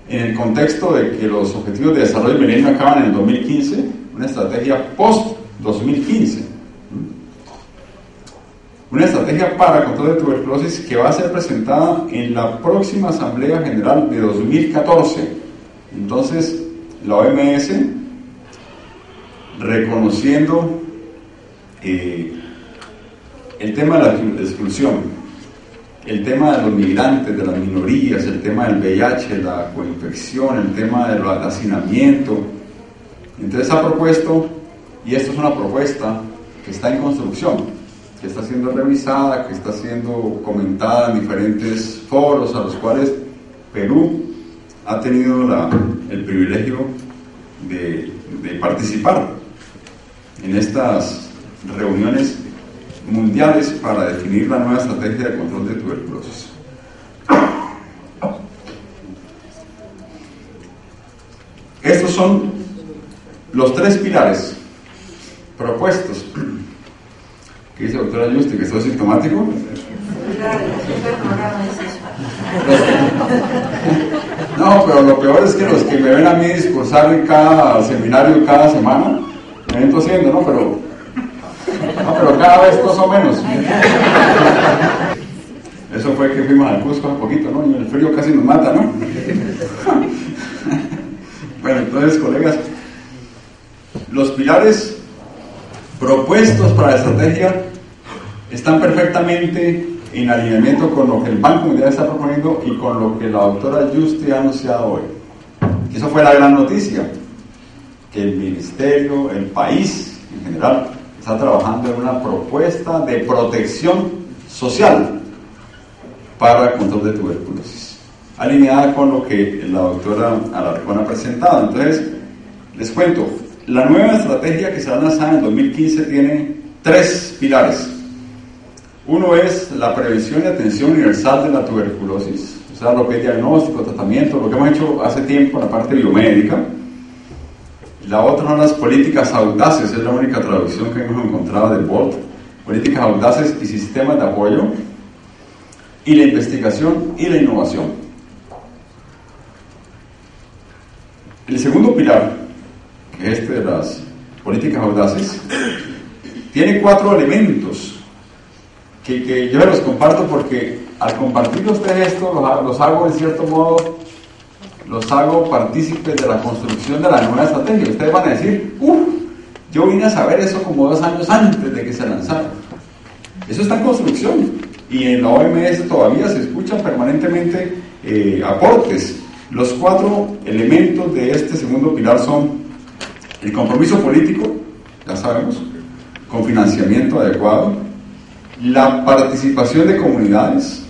en el contexto de que los objetivos de desarrollo del milenio acaban en el 2015, una estrategia post-2015, una estrategia para control de tuberculosis que va a ser presentada en la próxima Asamblea General de 2014. Entonces, la OMS, reconociendo el tema de la exclusión, el tema de los migrantes, de las minorías, el tema del VIH, la coinfección, el tema del hacinamiento. Entonces ha propuesto, y esto es una propuesta que está en construcción, que está siendo revisada, que está siendo comentada en diferentes foros a los cuales Perú ha tenido el privilegio de participar en estas reuniones mundiales para definir la nueva estrategia de control de tuberculosis. Estos son los 3 pilares propuestos. ¿Qué dice la doctora Yusti? ¿Que estoy sintomático? No, pero lo peor es que los que me ven a mí discursar en cada seminario cada semana me ven tosiendo, ¿no? Pero cada vez toso menos. Eso fue que fuimos al Cusco hace poquito, ¿no? Y el frío casi nos mata, ¿no? Bueno, entonces, colegas, los pilares propuestos para la estrategia están perfectamente en alineamiento con lo que el Banco Mundial está proponiendo y con lo que la doctora Yusti ha anunciado hoy. Eso fue la gran noticia, que el ministerio, el país en general, está trabajando en una propuesta de protección social para el control de tuberculosis, alineada con lo que la doctora Alarcón ha presentado. Entonces, les cuento, la nueva estrategia que será lanzada en 2015 tiene 3 pilares. Uno es la prevención y atención universal de la tuberculosis, o sea, lo que es diagnóstico, tratamiento, lo que hemos hecho hace tiempo en la parte biomédica. La otra son las políticas audaces, es la única traducción que hemos encontrado del BOLT, políticas audaces y sistemas de apoyo, y la investigación y la innovación. El segundo pilar, que es de las políticas audaces, tiene 4 elementos que yo los comparto porque al compartir ustedes esto los hago en cierto modo, los hago partícipes de la construcción de la nueva estrategia. Ustedes van a decir, yo vine a saber eso como 2 años antes de que se lanzara. Eso está en construcción y en la OMS todavía se escuchan permanentemente aportes. Los 4 elementos de este segundo pilar son el compromiso político, ya sabemos, con financiamiento adecuado, la participación de comunidades,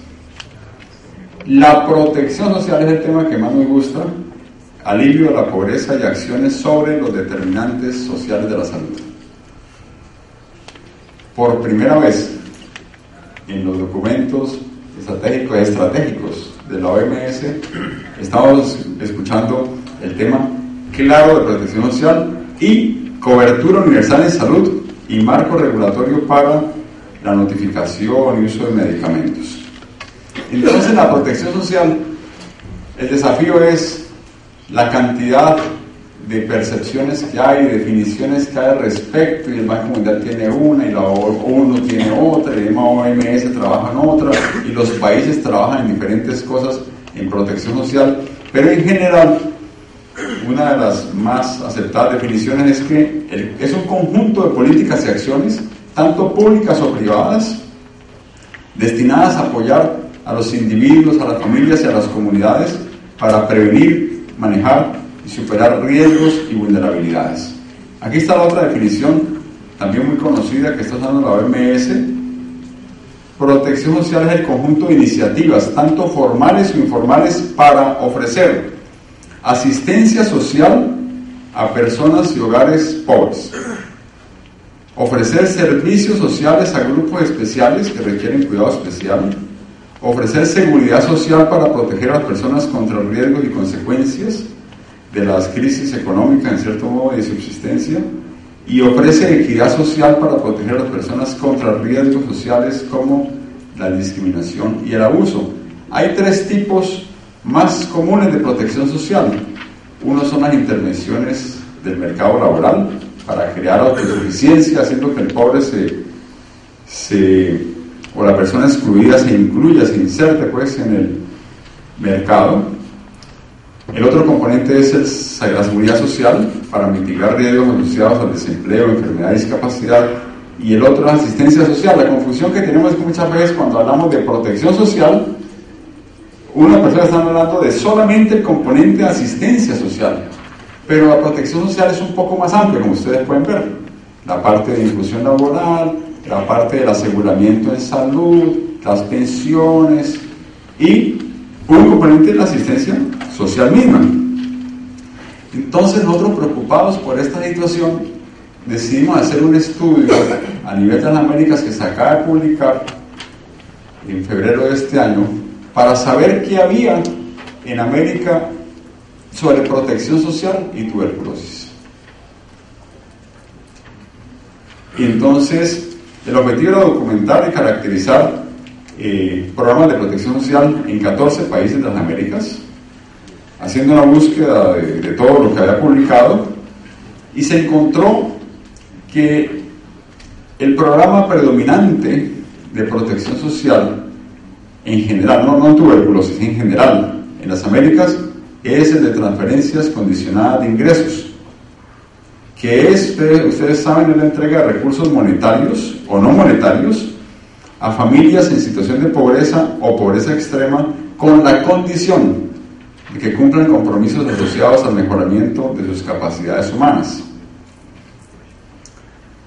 la protección social es el tema que más me gusta, alivio de la pobreza y acciones sobre los determinantes sociales de la salud. Por primera vez en los documentos estratégicos de la OMS estamos escuchando el tema claro de protección social y cobertura universal en salud y marco regulatorio para la notificación y uso de medicamentos. Entonces, la protección social, el desafío es la cantidad de percepciones que hay, definiciones que hay al respecto, y el Banco Mundial tiene una, y la ONU tiene otra, y la OMS trabaja en otra, y los países trabajan en diferentes cosas en protección social, pero en general una de las más aceptadas definiciones es que es un conjunto de políticas y acciones, tanto públicas o privadas, destinadas a apoyar a los individuos, a las familias y a las comunidades para prevenir, manejar y superar riesgos y vulnerabilidades. Aquí está la otra definición, también muy conocida, que está usando la OMS. Protección social es el conjunto de iniciativas, tanto formales o informales, para ofrecer asistencia social a personas y hogares pobres, ofrecer servicios sociales a grupos especiales que requieren cuidado especial, ofrecer seguridad social para proteger a las personas contra riesgos y consecuencias de las crisis económicas, en cierto modo, de subsistencia, y ofrece equidad social para proteger a las personas contra riesgos sociales como la discriminación y el abuso. Hay tres tipos más comunes de protección social. Uno son las intervenciones del mercado laboral para crear autosuficiencia, haciendo que el pobre o la persona excluida se incluya, se inserte pues en el mercado. El otro componente es la seguridad social para mitigar riesgos asociados al desempleo, enfermedad y discapacidad. Y el otro es la asistencia social. La confusión que tenemos es que muchas veces cuando hablamos de protección social, una persona está hablando de solamente el componente de asistencia social. Pero la protección social es un poco más amplia, como ustedes pueden ver. La parte de inclusión laboral, la parte del aseguramiento en salud, las pensiones y un componente de la asistencia social misma. Entonces nosotros, preocupados por esta situación, decidimos hacer un estudio a nivel de las Américas que se acaba de publicar en febrero de este año para saber qué había en América sobre protección social y tuberculosis. Y entonces el objetivo era documentar y caracterizar programas de protección social en 14 países de las Américas, haciendo una búsqueda de todo lo que había publicado, y se encontró que el programa predominante de protección social en general, no en tuberculosis, en general en las Américas, es el de transferencias condicionadas de ingresos, que es, ustedes saben, es la entrega de recursos monetarios o no monetarios a familias en situación de pobreza o pobreza extrema, con la condición de que cumplan compromisos asociados al mejoramiento de sus capacidades humanas.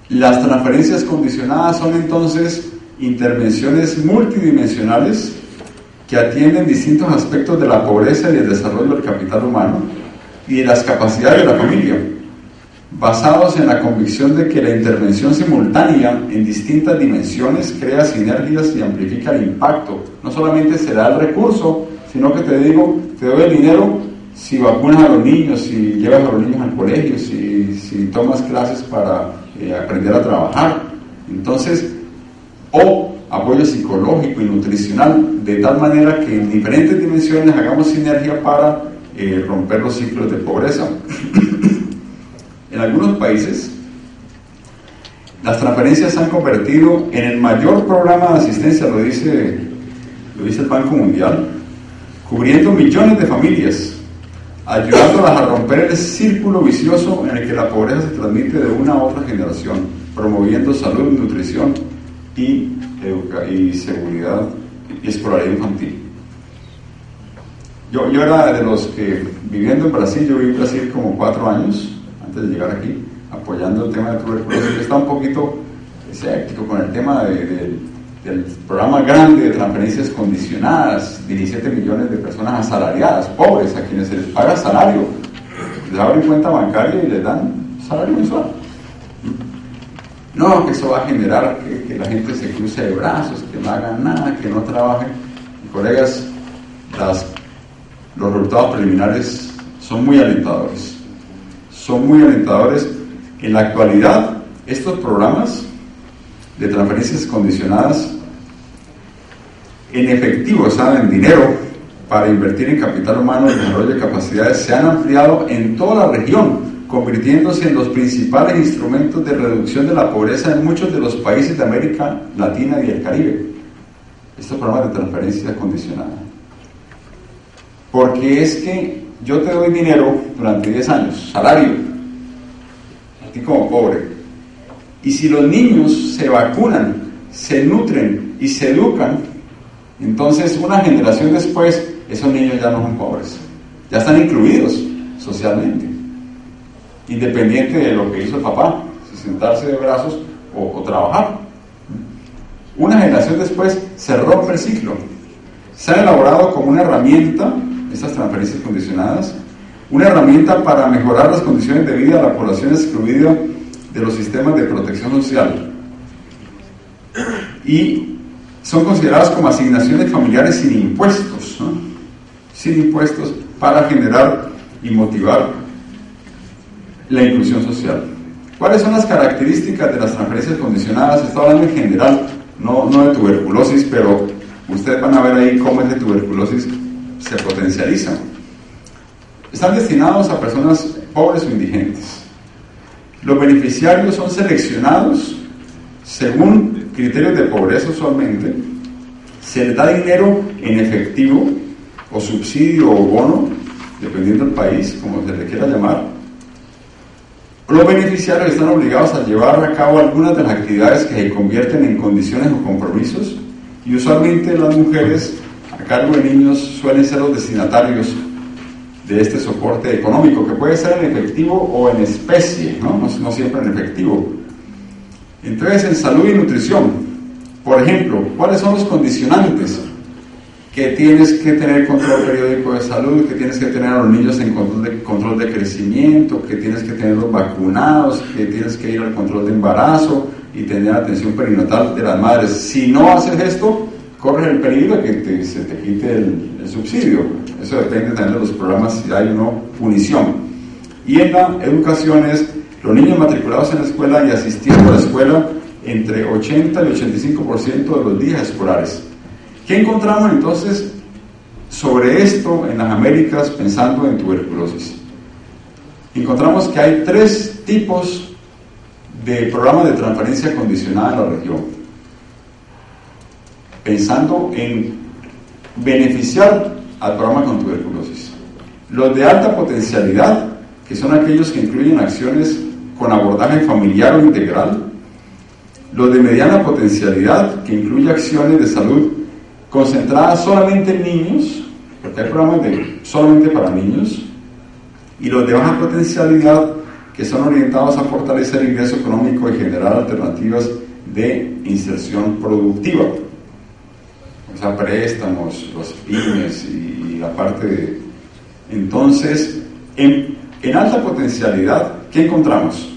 Las transferencias condicionadas son entonces intervenciones multidimensionales que atienden distintos aspectos de la pobreza y el desarrollo del capital humano y de las capacidades de la familia, basados en la convicción de que la intervención simultánea en distintas dimensiones crea sinergias y amplifica el impacto. No solamente se da el recurso, sino que te doy el dinero si vacunas a los niños, si llevas a los niños al colegio, si tomas clases para aprender a trabajar. Entonces, o apoyo psicológico y nutricional, de tal manera que en diferentes dimensiones hagamos sinergia para romper los ciclos de pobreza. En algunos países, las transferencias se han convertido en el mayor programa de asistencia, lo dice el Banco Mundial, cubriendo millones de familias, ayudándolas a romper el círculo vicioso en el que la pobreza se transmite de una a otra generación, promoviendo salud, nutrición y seguridad y escolaridad infantil. Yo era de los que, viviendo en Brasil, yo viví en Brasil como 4 años antes de llegar aquí, apoyando el tema de tuberculosis. Yo estaba un poquito escéptico con el tema del programa grande de transferencias condicionadas, 17 millones de personas asalariadas, pobres, a quienes se les paga salario, les abren cuenta bancaria y les dan salario mensual. No, que eso va a generar que la gente se cruce de brazos, que no hagan nada, que no trabajen. Y, colegas, los resultados preliminares son muy alentadores. Son muy alentadores. En la actualidad, estos programas de transferencias condicionadas en efectivo, o sea, en dinero, para invertir en capital humano y desarrollo de capacidades, se han ampliado en toda la región, convirtiéndose en los principales instrumentos de reducción de la pobreza en muchos de los países de América Latina y el Caribe. Estos programas de transferencia condicionada. Porque es que yo te doy dinero durante 10 años, salario, a ti como pobre, y si los niños se vacunan, se nutren y se educan, entonces una generación después, esos niños ya no son pobres, ya están incluidos socialmente, independiente de lo que hizo el papá, si sentarse de brazos o trabajar. Una generación después se rompe el ciclo. Se han elaborado como una herramienta, estas transferencias condicionadas, una herramienta para mejorar las condiciones de vida de la población excluida de los sistemas de protección social. Y son consideradas como asignaciones familiares sin impuestos, ¿no? Sin impuestos, para generar y motivar la inclusión social. ¿Cuáles son las características de las transferencias condicionadas? Estoy hablando en general, no de tuberculosis, pero ustedes van a ver ahí cómo es de tuberculosis se potencializa. Están destinados a personas pobres o indigentes. Los beneficiarios son seleccionados según criterios de pobreza usualmente. Se les da dinero en efectivo o subsidio o bono, dependiendo del país, como se le quiera llamar. Los beneficiarios están obligados a llevar a cabo algunas de las actividades que se convierten en condiciones o compromisos, y usualmente las mujeres a cargo de niños suelen ser los destinatarios de este soporte económico, que puede ser en efectivo o en especie, no siempre en efectivo. Entonces, en salud y nutrición, por ejemplo, ¿cuáles son los condicionantes? Que tienes que tener control periódico de salud, que tienes que tener a los niños en control de crecimiento, que tienes que tenerlos vacunados, que tienes que ir al control de embarazo y tener atención perinatal de las madres. Si no haces esto, corres el peligro de que se te quite el subsidio. Eso depende también de los programas, si hay o no punición. Y en la educación es los niños matriculados en la escuela y asistiendo a la escuela entre 80 y 85% de los días escolares. ¿Qué encontramos entonces sobre esto en las Américas pensando en tuberculosis? Encontramos que hay 3 tipos de programas de transferencia condicionada en la región, pensando en beneficiar al programa con tuberculosis. Los de alta potencialidad, que son aquellos que incluyen acciones con abordaje familiar o integral. Los de mediana potencialidad, que incluye acciones de salud concentradas solamente en niños, porque hay programas solamente para niños. Y los de baja potencialidad, que son orientados a fortalecer el ingreso económico y generar alternativas de inserción productiva. O sea, préstamos, los pymes y la parte de... Entonces, en alta potencialidad, ¿qué encontramos?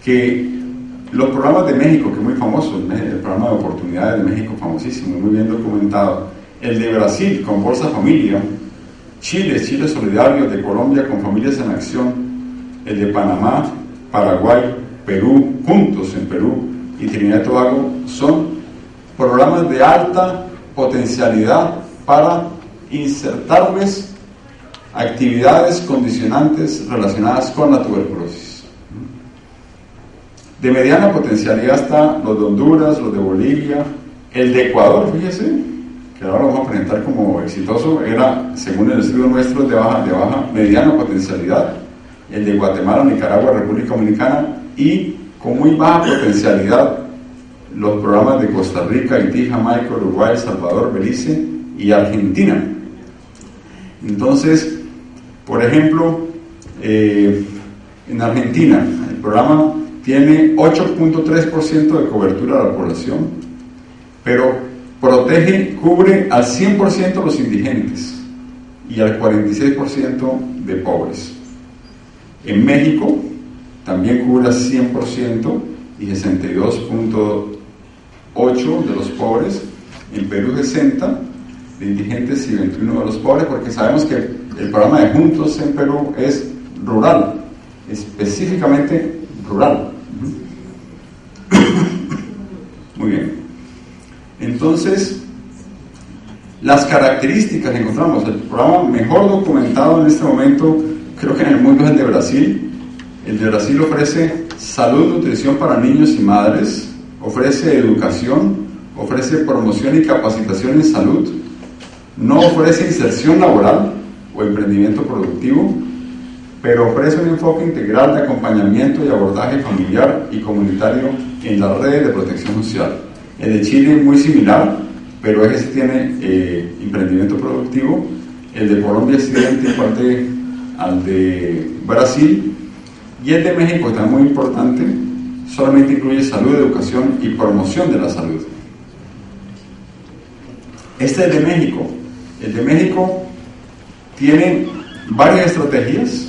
Que los programas de México, que es muy famoso, el programa de oportunidades de México, famosísimo, muy bien documentado, el de Brasil con Bolsa Familia, Chile Solidario, de Colombia con Familias en Acción, el de Panamá, Paraguay, Perú, Juntos en Perú y Trinidad y Tobago, son programas de alta potencialidad para insertarles actividades condicionantes relacionadas con la tuberculosis. De mediana potencialidad están los de Honduras, los de Bolivia, el de Ecuador, fíjese, que ahora lo vamos a presentar como exitoso, era, según el estudio nuestro, de mediana potencialidad, el de Guatemala, Nicaragua, República Dominicana, y con muy baja potencialidad los programas de Costa Rica, Haití, Jamaica, Uruguay, El Salvador, Belice y Argentina. Entonces, por ejemplo, en Argentina el programa tiene 8.3% de cobertura de la población, pero cubre al 100% los indigentes y al 46% de pobres. En México también cubre al 100% y 62.8% de los pobres. En Perú 60% de indigentes y 21% de los pobres, porque sabemos que el programa de Juntos en Perú es rural, específicamente rural. Muy bien. Entonces, las características que encontramos, el programa mejor documentado en este momento, creo que en el mundo es el de Brasil. El de Brasil ofrece salud, nutrición para niños y madres, ofrece educación, ofrece promoción y capacitación en salud, no ofrece inserción laboral, o emprendimiento productivo, pero ofrece un enfoque integral de acompañamiento y abordaje familiar y comunitario en las redes de protección social. El de Chile es muy similar, pero ese tiene emprendimiento productivo. El de Colombia es idéntico al de Brasil, y el de México, también muy importante, solamente incluye salud, educación y promoción de la salud. Este es de México. El de México tiene varias estrategias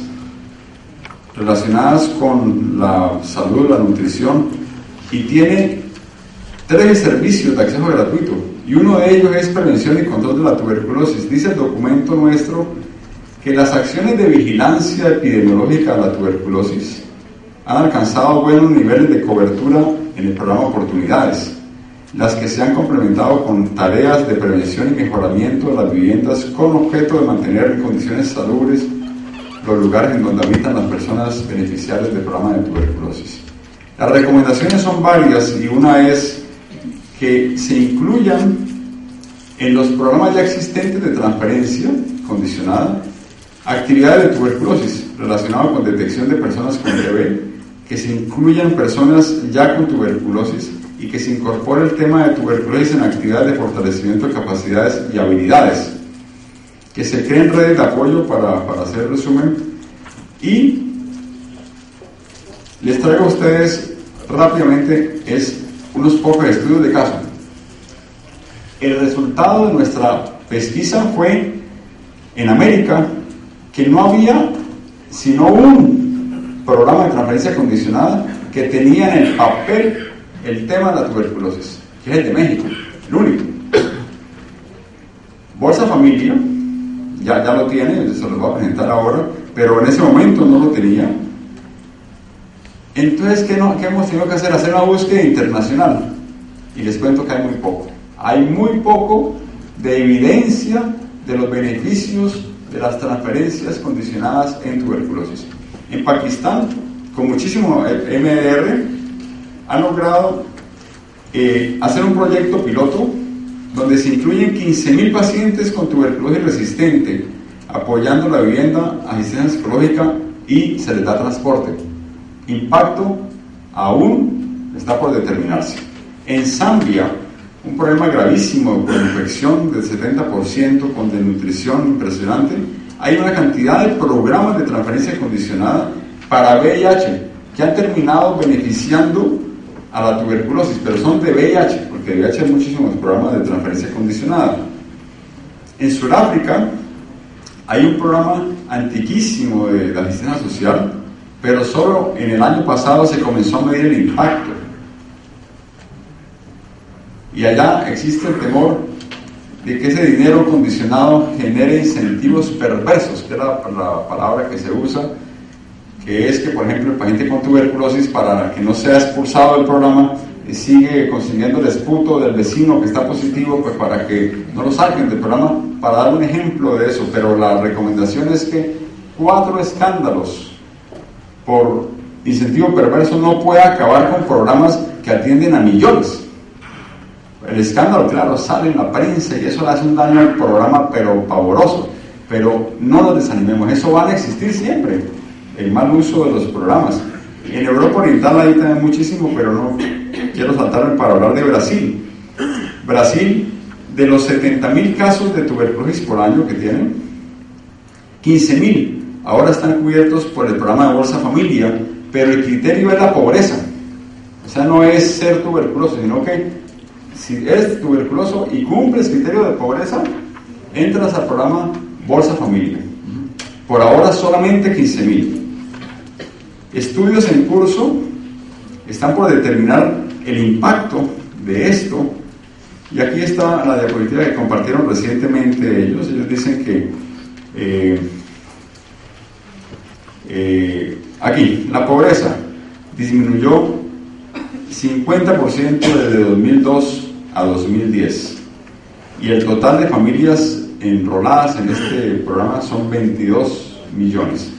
relacionadas con la salud, la nutrición, y tiene 3 servicios de acceso gratuito, y uno de ellos es prevención y control de la tuberculosis. Dice el documento nuestro que las acciones de vigilancia epidemiológica de la tuberculosis han alcanzado buenos niveles de cobertura en el programa Oportunidades, las que se han complementado con tareas de prevención y mejoramiento de las viviendas con objeto de mantener en condiciones salubres los lugares en donde habitan las personas beneficiarias del programa de tuberculosis. Las recomendaciones son varias, y una es que se incluyan en los programas ya existentes de transferencia condicionada actividades de tuberculosis relacionadas con detección de personas con TB, que se incluyan personas ya con tuberculosis y que se incorpore el tema de tuberculosis en actividades de fortalecimiento de capacidades y habilidades, que se creen redes de apoyo, para hacer el resumen. Y les traigo a ustedes rápidamente unos pocos estudios de caso. El resultado de nuestra pesquisa fue en América que no había sino un programa de transferencia condicionada que tenía en el papel el tema de la tuberculosis, que es el de México, el único. Bolsa Familia ya lo tiene, se los voy a presentar ahora, pero en ese momento no lo tenía. Entonces, ¿qué hemos tenido que hacer? Hacer una búsqueda internacional, y les cuento que hay muy poco. Hay muy poco de evidencia de los beneficios de las transferencias condicionadas en tuberculosis. En Pakistán, con muchísimo MDR, han logrado hacer un proyecto piloto donde se incluyen 15.000 pacientes con tuberculosis resistente, apoyando la vivienda, asistencia psicológica, y se les da transporte. Impacto aún está por determinarse. En Zambia, un problema gravísimo con infección del 70%, con desnutrición impresionante, hay una cantidad de programas de transferencia condicionada para VIH que han terminado beneficiando a la tuberculosis, pero son de VIH, porque de VIH hay muchísimos programas de transferencia condicionada. En Sudáfrica hay un programa antiquísimo de asistencia social, pero solo en el año pasado se comenzó a medir el impacto. Y allá existe el temor de que ese dinero condicionado genere incentivos perversos, que es la palabra que se usa, que es que, por ejemplo, el paciente con tuberculosis, para que no sea expulsado del programa, sigue consiguiendo el esputo del vecino que está positivo, pues para que no lo saquen del programa, para dar un ejemplo de eso. Pero la recomendación es que 4 escándalos por incentivo perverso no puede acabar con programas que atienden a millones. El escándalo, claro, sale en la prensa y eso le hace un daño al programa, pero pavoroso. Pero no nos desanimemos, eso va a existir siempre, el mal uso de los programas. En Europa Oriental hay también muchísimo, pero no quiero saltarme para hablar de Brasil. Brasil, de los 70.000 casos de tuberculosis por año que tienen, 15.000 ahora están cubiertos por el programa de Bolsa Familia, pero el criterio es la pobreza. O sea, no es ser tuberculoso, sino que si eres tuberculoso y cumples criterio de pobreza, entras al programa Bolsa Familia. Por ahora solamente 15.000. Estudios en curso están por determinar el impacto de esto, y aquí está la diapositiva que compartieron recientemente ellos. Ellos dicen que aquí la pobreza disminuyó 50% desde 2002 a 2010, y el total de familias enroladas en este programa son 22 millones.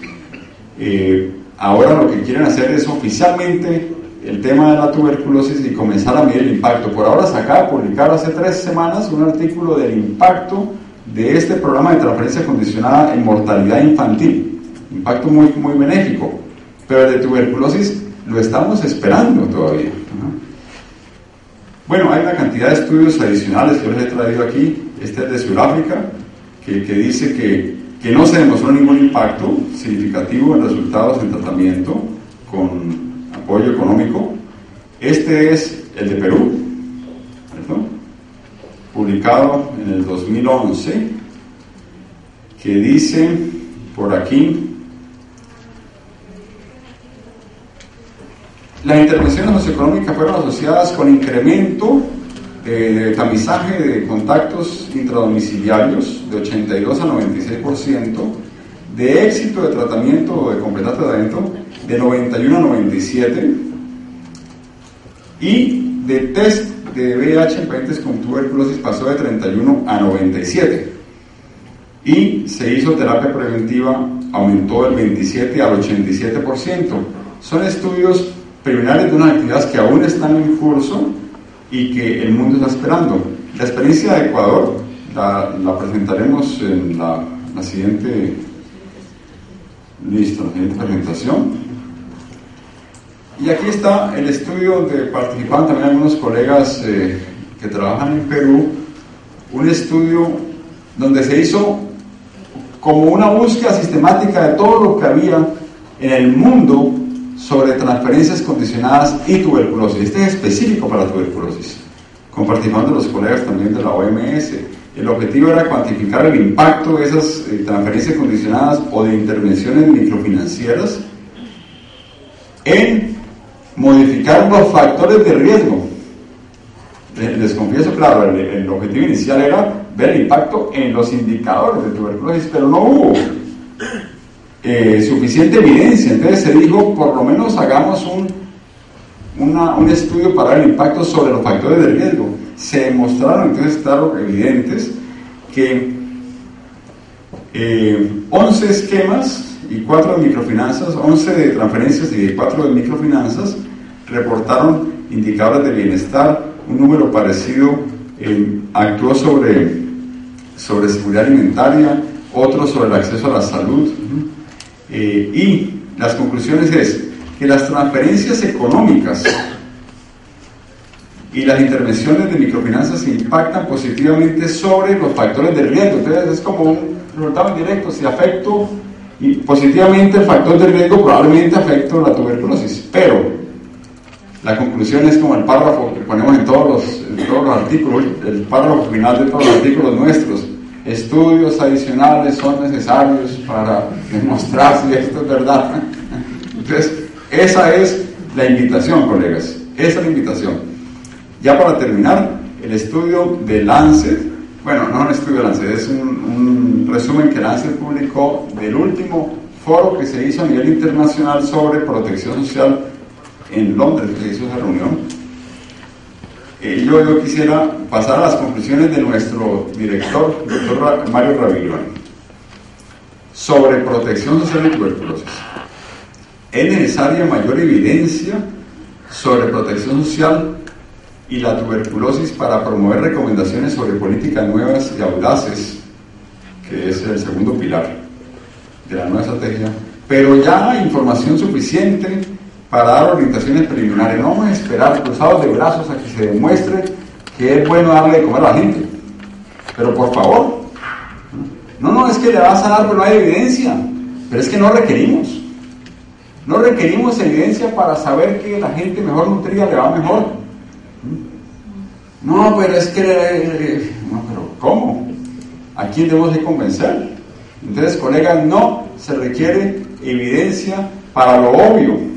Ahora lo que quieren hacer es oficialmente el tema de la tuberculosis y comenzar a medir el impacto. Por ahora se acaba de publicar hace 3 semanas un artículo del impacto de este programa de transferencia condicionada en mortalidad infantil, impacto muy, muy benéfico, pero el de tuberculosis lo estamos esperando todavía. Bueno, hay una cantidad de estudios adicionales que yo les he traído aquí. Este es de Sudáfrica, que dice que no se demostró ningún impacto significativo en resultados en tratamiento con apoyo económico. Este es el de Perú, ¿cierto? Publicado en el 2011, que dice por aquí: las intervenciones socioeconómicas fueron asociadas con incremento de tamizaje de contactos intradomiciliarios de 82 a 96%, de éxito de tratamiento o de completar tratamiento de 91 a 97%, y de test de VIH en pacientes con tuberculosis pasó de 31 a 97%, y se hizo terapia preventiva, aumentó del 27 al 87%. Son estudios preliminares de unas actividades que aún están en curso y que el mundo está esperando. La experiencia de Ecuador la presentaremos en la siguiente presentación. Y aquí está el estudio donde participaban también algunos colegas que trabajan en Perú, un estudio donde se hizo como una búsqueda sistemática de todo lo que había en el mundo sobre transferencias condicionadas y tuberculosis. Este es específico para tuberculosis, con participación de los colegas también de la OMS. El objetivo era cuantificar el impacto de esas transferencias condicionadas o de intervenciones microfinancieras en modificar los factores de riesgo. Les confieso, claro, el objetivo inicial era ver el impacto en los indicadores de tuberculosis, pero no hubo suficiente evidencia. Entonces se dijo, por lo menos hagamos un estudio para ver el impacto sobre los factores de riesgo. Se demostraron entonces, claro, evidentes, que 11 esquemas y 4 de microfinanzas, 11 de transferencias y 4 de microfinanzas reportaron indicadores de bienestar. Un número parecido actuó sobre seguridad alimentaria, otro sobre el acceso a la salud. Y las conclusiones es que las transferencias económicas y las intervenciones de microfinanzas impactan positivamente sobre los factores de riesgo. Entonces es como un resultado indirecto. Si afecto positivamente el factor de riesgo, probablemente afecto la tuberculosis. Pero la conclusión es como el párrafo que ponemos en todos los artículos, el párrafo final de todos los artículos nuestros: estudios adicionales son necesarios para demostrar si esto es verdad. Entonces, esa es la invitación, colegas, esa es la invitación. Ya para terminar, el estudio de Lancet, bueno, no es un estudio de Lancet, es un resumen que Lancet publicó del último foro que se hizo a nivel internacional sobre protección social en Londres, que se hizo esa reunión. Yo quisiera pasar a las conclusiones de nuestro director, doctor Mario Raviglione, sobre protección social y tuberculosis. Es necesaria mayor evidencia sobre protección social y la tuberculosis para promover recomendaciones sobre políticas nuevas y audaces, que es el segundo pilar de la nueva estrategia, pero ya hay información suficiente para dar orientaciones preliminares. No vamos a esperar cruzados de brazos a que se demuestre que es bueno darle de comer a la gente. Pero por favor, no es que le vas a dar, pero no hay evidencia. Pero es que no requerimos. No requerimos evidencia para saber que la gente mejor nutrida le va mejor. No, pero es que... No, pero ¿cómo? ¿A quién debemos de convencer? Entonces, colegas, no se requiere evidencia para lo obvio.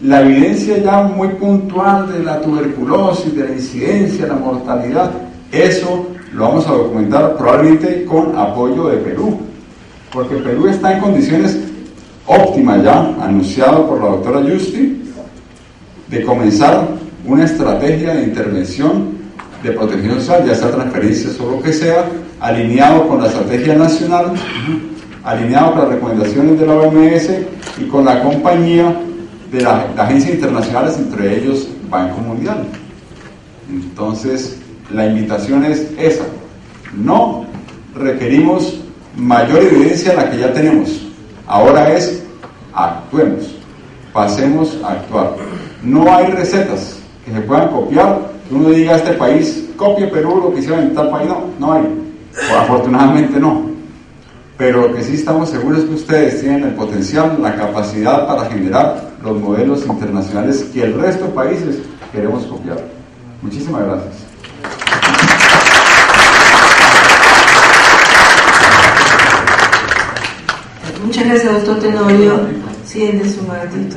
La evidencia ya muy puntual de la tuberculosis, de la incidencia, la mortalidad, eso lo vamos a documentar probablemente con apoyo de Perú, porque Perú está en condiciones óptimas ya, anunciado por la doctora Justi, de comenzar una estrategia de intervención de protección social, ya sea transferencias o lo que sea, alineado con la estrategia nacional, alineado con las recomendaciones de la OMS y con la compañía de las agencias internacionales, entre ellos Banco Mundial. Entonces, la invitación es esa. No requerimos mayor evidencia a la que ya tenemos. Ahora es actuemos, pasemos a actuar. No hay recetas que se puedan copiar, que uno diga a este país, copie Perú lo que hicieron en tal país. No hay. Afortunadamente no. Pero lo que sí estamos seguros es que ustedes tienen el potencial, la capacidad para generar los modelos internacionales que el resto de países queremos copiar. Muchísimas gracias. Muchas gracias, doctor Tenorio. Siéntese un ratito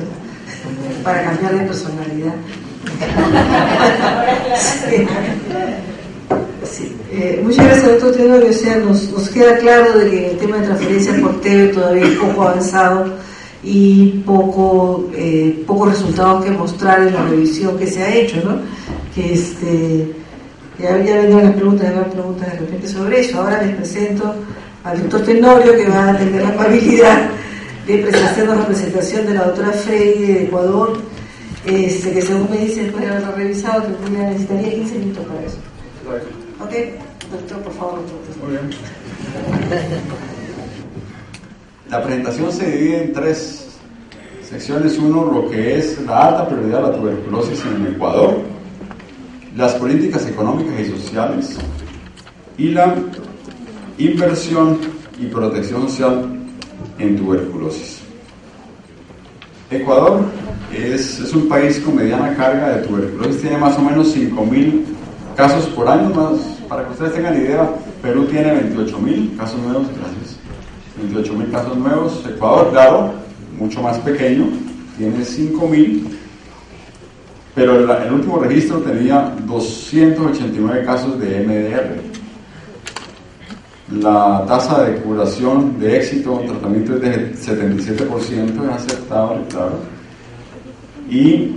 para cambiar de personalidad. Sí. Sí. Muchas gracias, doctor Tenorio. O sea, nos queda claro de que el tema de transferencias por TV todavía es poco avanzado y pocos resultados que mostrar en la revisión que se ha hecho, ¿no? Que ya vendrán las preguntas, de repente sobre eso. Ahora les presento al doctor Tenorio, que va a tener la amabilidad de hacernos la presentación de la doctora Freire de Ecuador, que según me dice, después de haberlo revisado, que necesitaría 15 minutos para eso. Ok, doctor, por favor. Muy bien. La presentación se divide en 3 secciones. Uno, lo que es la alta prioridad de la tuberculosis en el Ecuador, las políticas económicas y sociales, y la inversión y protección social en tuberculosis. Ecuador es un país con mediana carga de tuberculosis, tiene más o menos 5.000 casos por año, más para que ustedes tengan idea. Perú tiene 28.000 casos nuevos, gracias. 28.000 casos nuevos. Ecuador, claro, mucho más pequeño, tiene 5.000, pero el último registro tenía 289 casos de MDR. La tasa de curación de éxito en tratamiento es de 77%, es aceptable, claro. Y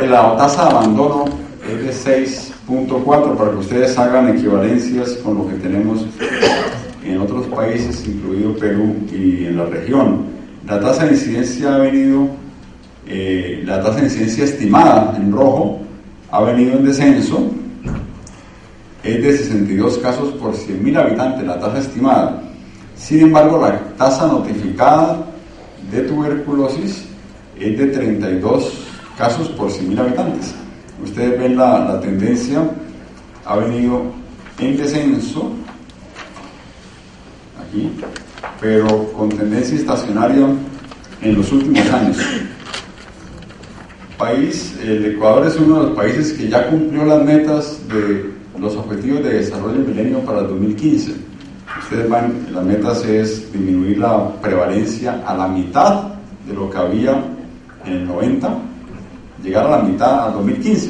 la tasa de abandono es de 6.4, para que ustedes hagan equivalencias con lo que tenemos en otros países, incluido Perú y en la región. La tasa de incidencia la tasa de incidencia estimada en rojo ha venido en descenso. Es de 62 casos por 100.000 habitantes, la tasa estimada. Sin embargo, la tasa notificada de tuberculosis es de 32 casos por 100.000 habitantes. Ustedes ven la tendencia, ha venido en descenso, aquí, pero con tendencia estacionaria en los últimos años. El Ecuador es uno de los países que ya cumplió las metas de los objetivos de desarrollo del milenio para el 2015. Ustedes van, las metas es disminuir la prevalencia a la mitad de lo que había en el 90, llegar a la mitad al 2015.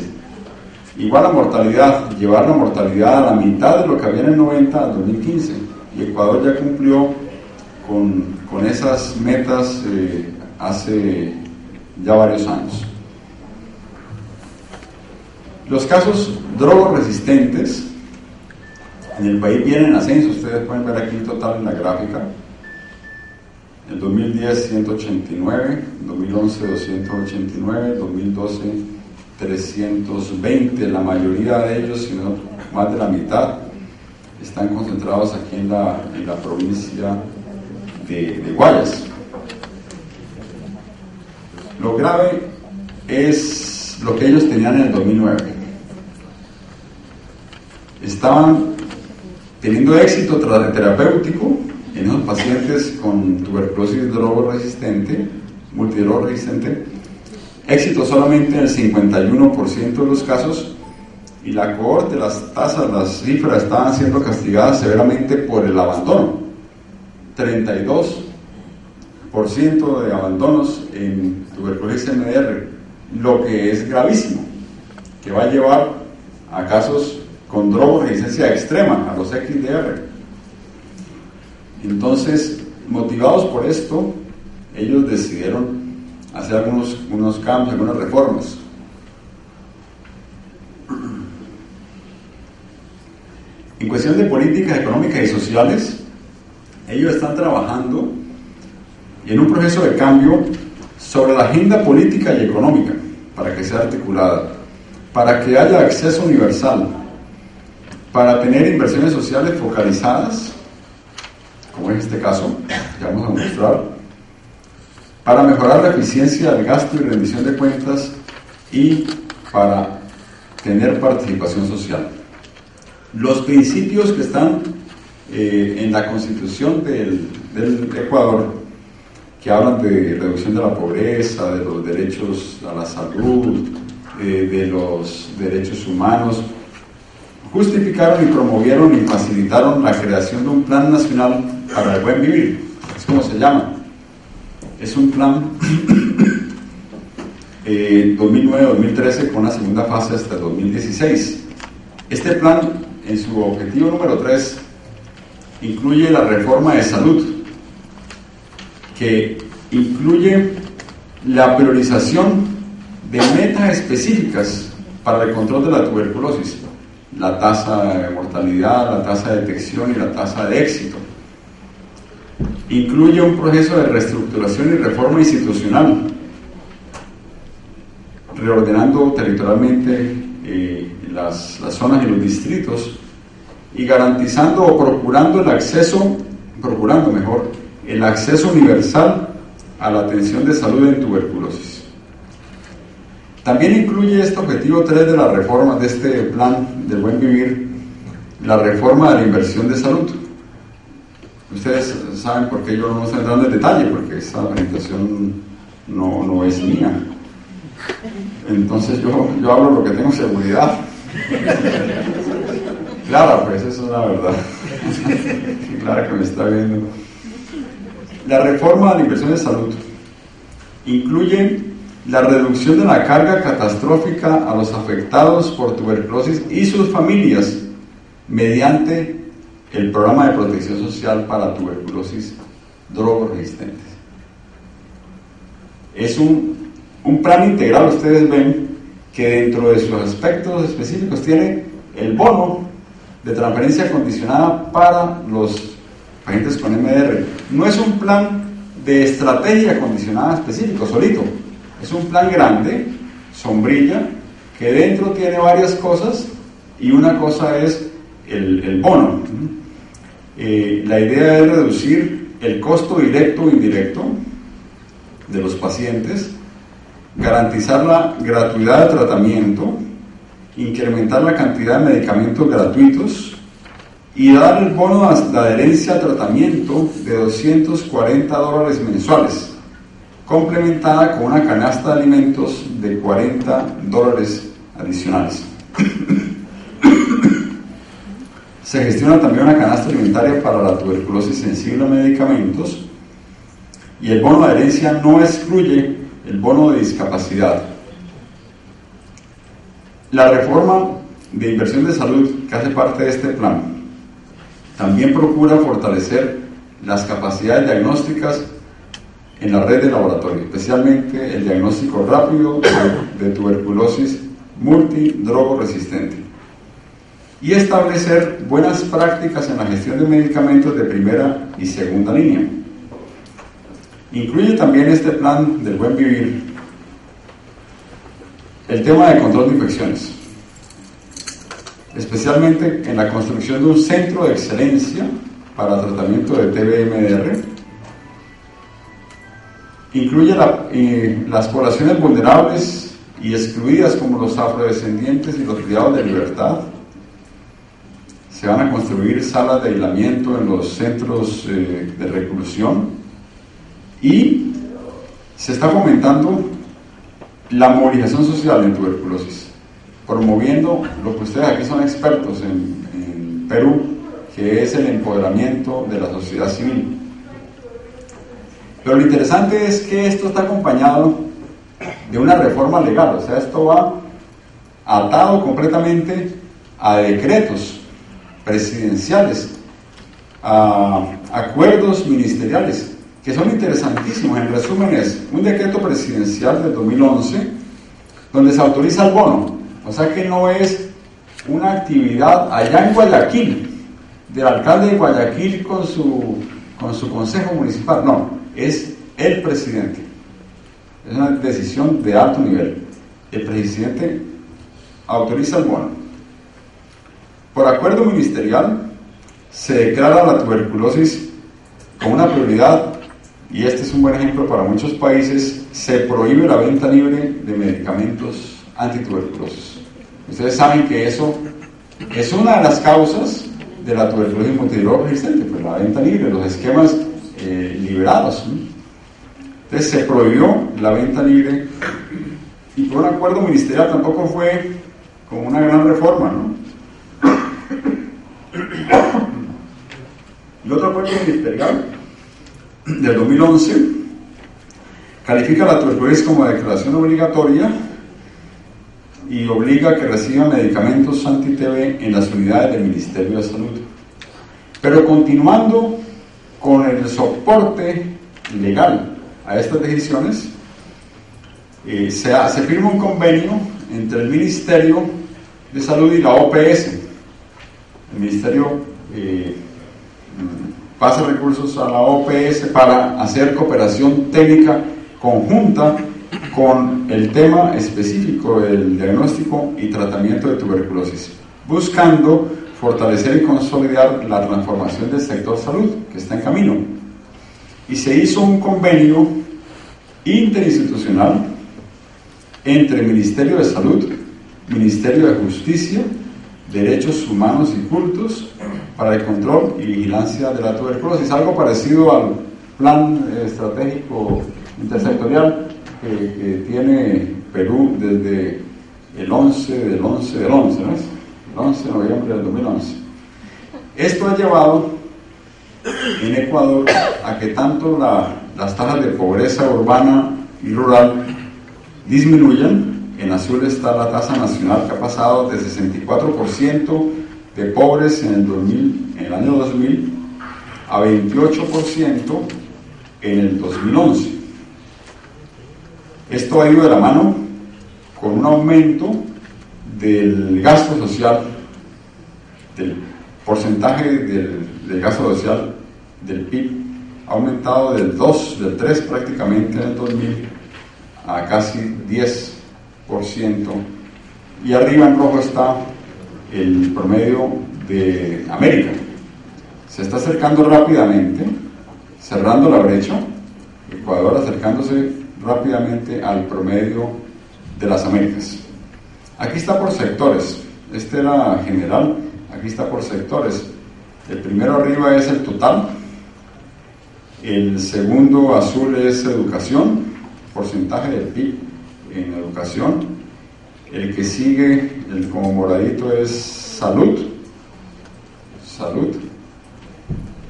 Igual la mortalidad, llevar la mortalidad a la mitad de lo que había en el 90 al 2015. Y Ecuador ya cumplió con esas metas hace ya varios años. Los casos drogoresistentes en el país vienen en ascenso. Ustedes pueden ver aquí el total en la gráfica. En el 2010 189, en 2011 289, en 2012 320. La mayoría de ellos, si no más de la mitad, están concentrados aquí en la provincia de Guayas. Lo grave es lo que ellos tenían en el 2009. Estaban teniendo éxito terapéutico en esos pacientes con tuberculosis drogoresistente, multidrogoresistente, éxito solamente en el 51% de los casos, y la cohorte, las tasas, las cifras estaban siendo castigadas severamente por el abandono. 32% de abandonos en tuberculosis MDR, lo que es gravísimo, que va a llevar a casos con drogoresistencia extrema, a los XDR. Entonces, motivados por esto, ellos decidieron hacer algunos cambios, algunas reformas. En cuestión de políticas económicas y sociales, ellos están trabajando en un proceso de cambio sobre la agenda política y económica, para que sea articulada, para que haya acceso universal, para tener inversiones sociales focalizadas, como en este caso, que vamos a mostrar, para mejorar la eficiencia del gasto y rendición de cuentas y para tener participación social. Los principios que están en la Constitución del Ecuador, que hablan de reducción de la pobreza, de los derechos a la salud, de los derechos humanos, justificaron y promovieron y facilitaron la creación de un plan nacional para el buen vivir. Es como se llama. Es un plan 2009-2013 con la segunda fase hasta el 2016. Este plan, en su objetivo número 3, incluye la reforma de salud, que incluye la priorización de metas específicas para el control de la tuberculosis, la tasa de mortalidad, la tasa de detección y la tasa de éxito. Incluye un proceso de reestructuración y reforma institucional, reordenando territorialmente las zonas y los distritos y garantizando o procurando el acceso universal a la atención de salud en tuberculosis. También incluye este objetivo 3 de la reforma de este plan del buen vivir, la reforma de la inversión de salud. Ustedes saben por qué yo no estoy entrando en detalle, porque esta presentación no es mía. Entonces yo hablo lo que tengo seguridad. Clara, pues eso es la verdad. Clara que me está viendo. La reforma de la inversión de salud incluye la reducción de la carga catastrófica a los afectados por tuberculosis y sus familias mediante el programa de protección social para tuberculosis drogoresistentes. Es un plan integral. Ustedes ven que dentro de sus aspectos específicos tiene el bono de transferencia condicionada para los pacientes con MDR. No es un plan de estrategia condicionada específico, solito. Es un plan grande, sombrilla, que dentro tiene varias cosas y una cosa es el bono. La idea es reducir el costo directo o indirecto de los pacientes, garantizar la gratuidad de tratamiento, incrementar la cantidad de medicamentos gratuitos y dar el bono de adherencia al tratamiento de $240 mensuales, complementada con una canasta de alimentos de $40 adicionales. Se gestiona también una canasta alimentaria para la tuberculosis sensible a medicamentos y el bono de adherencia no excluye el bono de discapacidad. La reforma de inversión de salud que hace parte de este plan también procura fortalecer las capacidades diagnósticas en la red de laboratorio, especialmente el diagnóstico rápido de tuberculosis multidrogoresistente, y establecer buenas prácticas en la gestión de medicamentos de primera y segunda línea. Incluye también este plan del buen vivir el tema de control de infecciones, especialmente en la construcción de un centro de excelencia para tratamiento de TB-MDR. Incluye las poblaciones vulnerables y excluidas como los afrodescendientes y los privados de libertad. Se van a construir salas de aislamiento en los centros de reclusión y se está fomentando la movilización social en tuberculosis, promoviendo lo que ustedes aquí son expertos en Perú, que es el empoderamiento de la sociedad civil. Pero lo interesante es que esto está acompañado de una reforma legal, o sea, esto va atado completamente a decretos presidenciales, a acuerdos ministeriales, que son interesantísimos. En resumen es un decreto presidencial del 2011 donde se autoriza el bono, o sea que no es una actividad allá en Guayaquil del alcalde de Guayaquil con su consejo municipal, no, es el presidente. Es una decisión de alto nivel. El presidente autoriza el bono. Por acuerdo ministerial, se declara la tuberculosis como una prioridad, y este es un buen ejemplo para muchos países. Se prohíbe la venta libre de medicamentos antituberculosos. Ustedes saben que eso es una de las causas de la tuberculosis multiviral resistente, pues la venta libre, los esquemas liberados, ¿no? Entonces se prohibió la venta libre, y por un acuerdo ministerial tampoco fue como una gran reforma, ¿no? Y otro acuerdo ministerial del 2011 califica la tuberculosis como declaración obligatoria y obliga a que reciban medicamentos anti-TB en las unidades del Ministerio de Salud. Pero continuando con el soporte legal a estas decisiones, se firma un convenio entre el Ministerio de Salud y la OPS. El Ministerio pasa recursos a la OPS para hacer cooperación técnica conjunta con el tema específico del diagnóstico y tratamiento de tuberculosis, buscando fortalecer y consolidar la transformación del sector salud, que está en camino. Y se hizo un convenio interinstitucional entre el Ministerio de Salud, Ministerio de Justicia, Derechos Humanos y Cultos, para el control y vigilancia de la tuberculosis, algo parecido al plan estratégico intersectorial que tiene Perú desde el 11 del 11 del 11, ¿no es? El 11 de noviembre del 2011. Esto ha llevado en Ecuador a que tanto las tasas de pobreza urbana y rural disminuyan. En azul está la tasa nacional, que ha pasado de 64% de pobres en el año 2000 a 28% en el 2011. Esto ha ido de la mano con un aumento del gasto social, del porcentaje del gasto social del PIB, ha aumentado del 3 prácticamente en el 2000 a casi 10%, y arriba en rojo está el promedio de América. Se está acercando rápidamente, cerrando la brecha, Ecuador acercándose rápidamente al promedio de las Américas. Aquí está por sectores, este era general, aquí está por sectores. El primero arriba es el total, el segundo azul es educación, porcentaje del PIB en educación, el que sigue, el como moradito, es salud,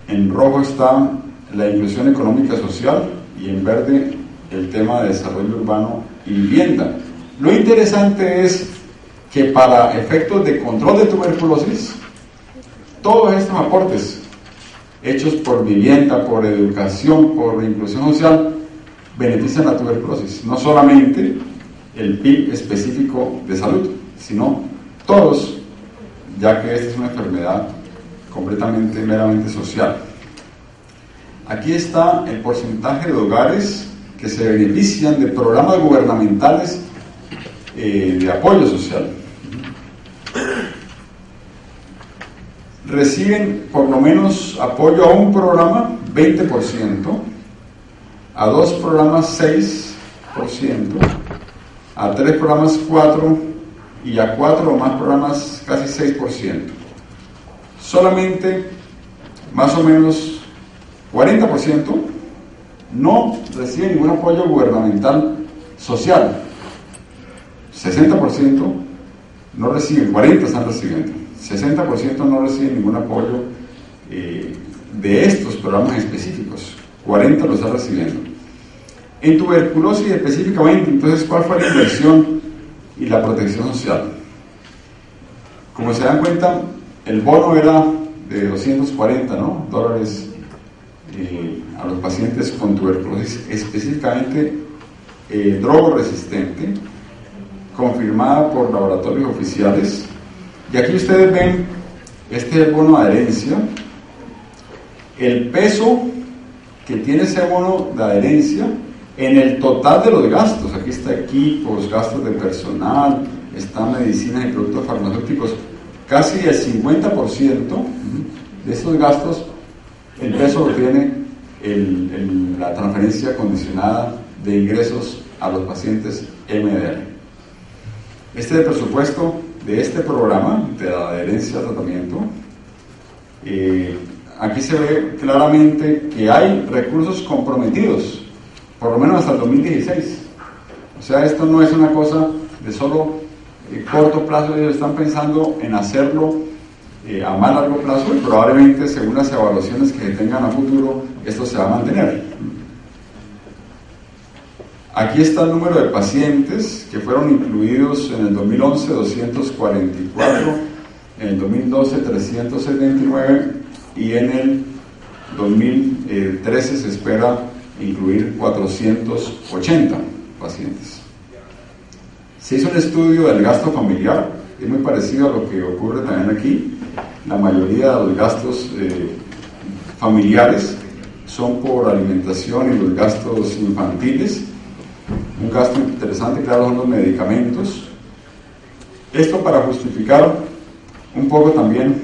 en rojo está la inclusión económica y social, y en verde el tema de desarrollo urbano y vivienda. Lo interesante es que para efectos de control de tuberculosis, todos estos aportes hechos por vivienda, por educación, por inclusión social, benefician la tuberculosis. No solamente el PIB específico de salud, sino todos, ya que esta es una enfermedad completamente, meramente social. Aquí está el porcentaje de hogares que se benefician de programas gubernamentales de apoyo social. Reciben por lo menos apoyo a un programa 20%, a 2 programas 6%, a 3 programas 4%, y a 4 o más programas casi 6%. Solamente más o menos 40% no recibe ningún apoyo gubernamental social. 60% no reciben, 40% están recibiendo, 60% no reciben ningún apoyo de estos programas específicos, 40% lo están recibiendo. En tuberculosis específicamente, entonces, ¿cuál fue la inversión y la protección social? Como se dan cuenta, el bono era de 240 dólares a los pacientes con tuberculosis, específicamente drogoresistente, confirmada por laboratorios oficiales. Y aquí ustedes ven, este es el bono de adherencia, el peso que tiene ese bono de adherencia en el total de los gastos. Aquí está equipos, gastos de personal, están medicinas y productos farmacéuticos, casi el 50% de estos gastos, el peso lo tiene la transferencia condicionada de ingresos a los pacientes MDR. Este es el presupuesto de este programa de la adherencia al tratamiento. Aquí se ve claramente que hay recursos comprometidos, por lo menos hasta el 2016. O sea, esto no es una cosa de solo corto plazo, ellos están pensando en hacerlo a más largo plazo y probablemente, según las evaluaciones que se tengan a futuro, esto se va a mantener. Aquí está el número de pacientes que fueron incluidos en el 2011, 244, en el 2012, 379 y en el 2013 se espera incluir 480 pacientes. Se hizo un estudio del gasto familiar, es muy parecido a lo que ocurre también aquí. La mayoría de los gastos familiares son por alimentación y los gastos infantiles. Un gasto interesante, claro, son los medicamentos. Esto para justificar un poco también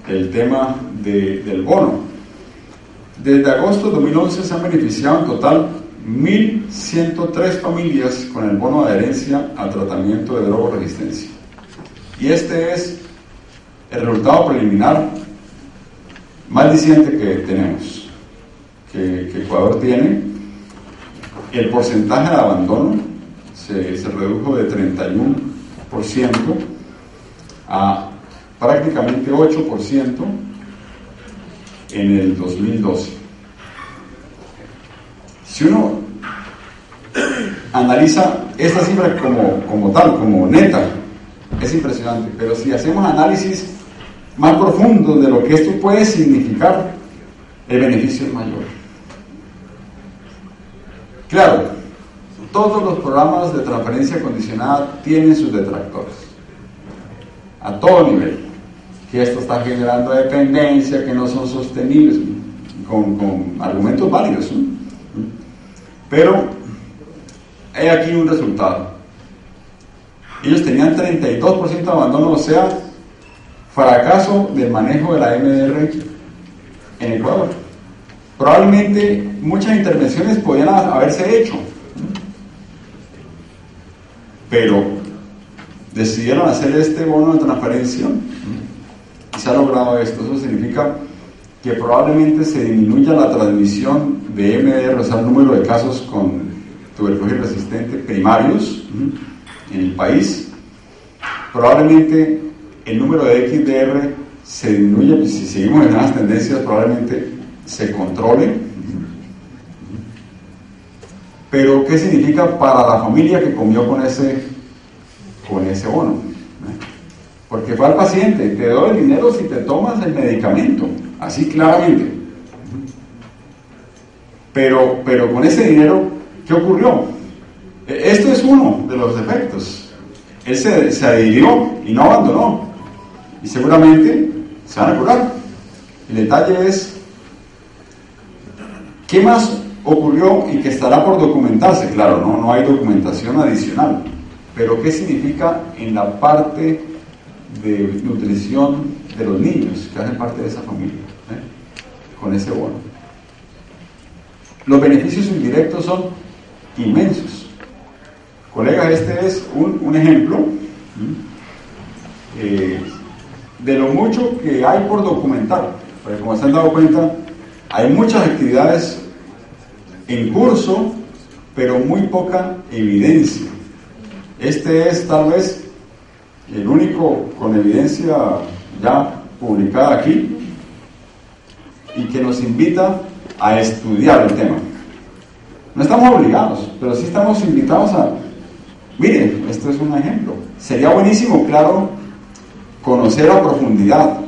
el tema del bono. Desde agosto de 2011 se han beneficiado en total 1.103 familias con el bono de adherencia al tratamiento de drogodresistencia. Y este es el resultado preliminar más diciente que tenemos, que Ecuador tiene. El porcentaje de abandono se redujo de 31% a prácticamente 8% en el 2012. Si uno analiza esta cifra como tal, como neta, es impresionante, pero si hacemos análisis más profundos de lo que esto puede significar, el beneficio es mayor. Claro, todos los programas de transferencia condicionada tienen sus detractores, a todo nivel, que esto está generando dependencia, que no son sostenibles, con argumentos válidos, ¿no? Pero hay aquí un resultado. Ellos tenían 32% de abandono, o sea, fracaso del manejo de la MDR en Ecuador. Probablemente muchas intervenciones podían haberse hecho, pero decidieron hacer este bono de transferencia y se ha logrado esto. Eso significa que probablemente se disminuya la transmisión de MDR, o sea, el número de casos con tuberculosis resistente primarios en el país. Probablemente el número de XDR se disminuya, pues si seguimos en esas tendencias probablemente se controle. Pero ¿qué significa para la familia que comió con ese bono? Porque fue al paciente, te doy el dinero si te tomas el medicamento, así claramente. Pero con ese dinero, ¿qué ocurrió? Esto es uno de los efectos. Él se adhirió y no abandonó, y seguramente se van a curar. El detalle es ¿qué más ocurrió y que estará por documentarse? Claro, no hay documentación adicional, pero ¿qué significa en la parte de nutrición de los niños que hacen parte de esa familia con ese bono? Los beneficios indirectos son inmensos. Colegas, este es un ejemplo de lo mucho que hay por documentar, porque como se han dado cuenta, hay muchas actividades en curso, pero muy poca evidencia. Este es tal vez el único con evidencia ya publicada aquí y que nos invita a estudiar el tema. No estamos obligados, pero sí estamos invitados a, miren, esto es un ejemplo. Sería buenísimo, claro, conocer a profundidad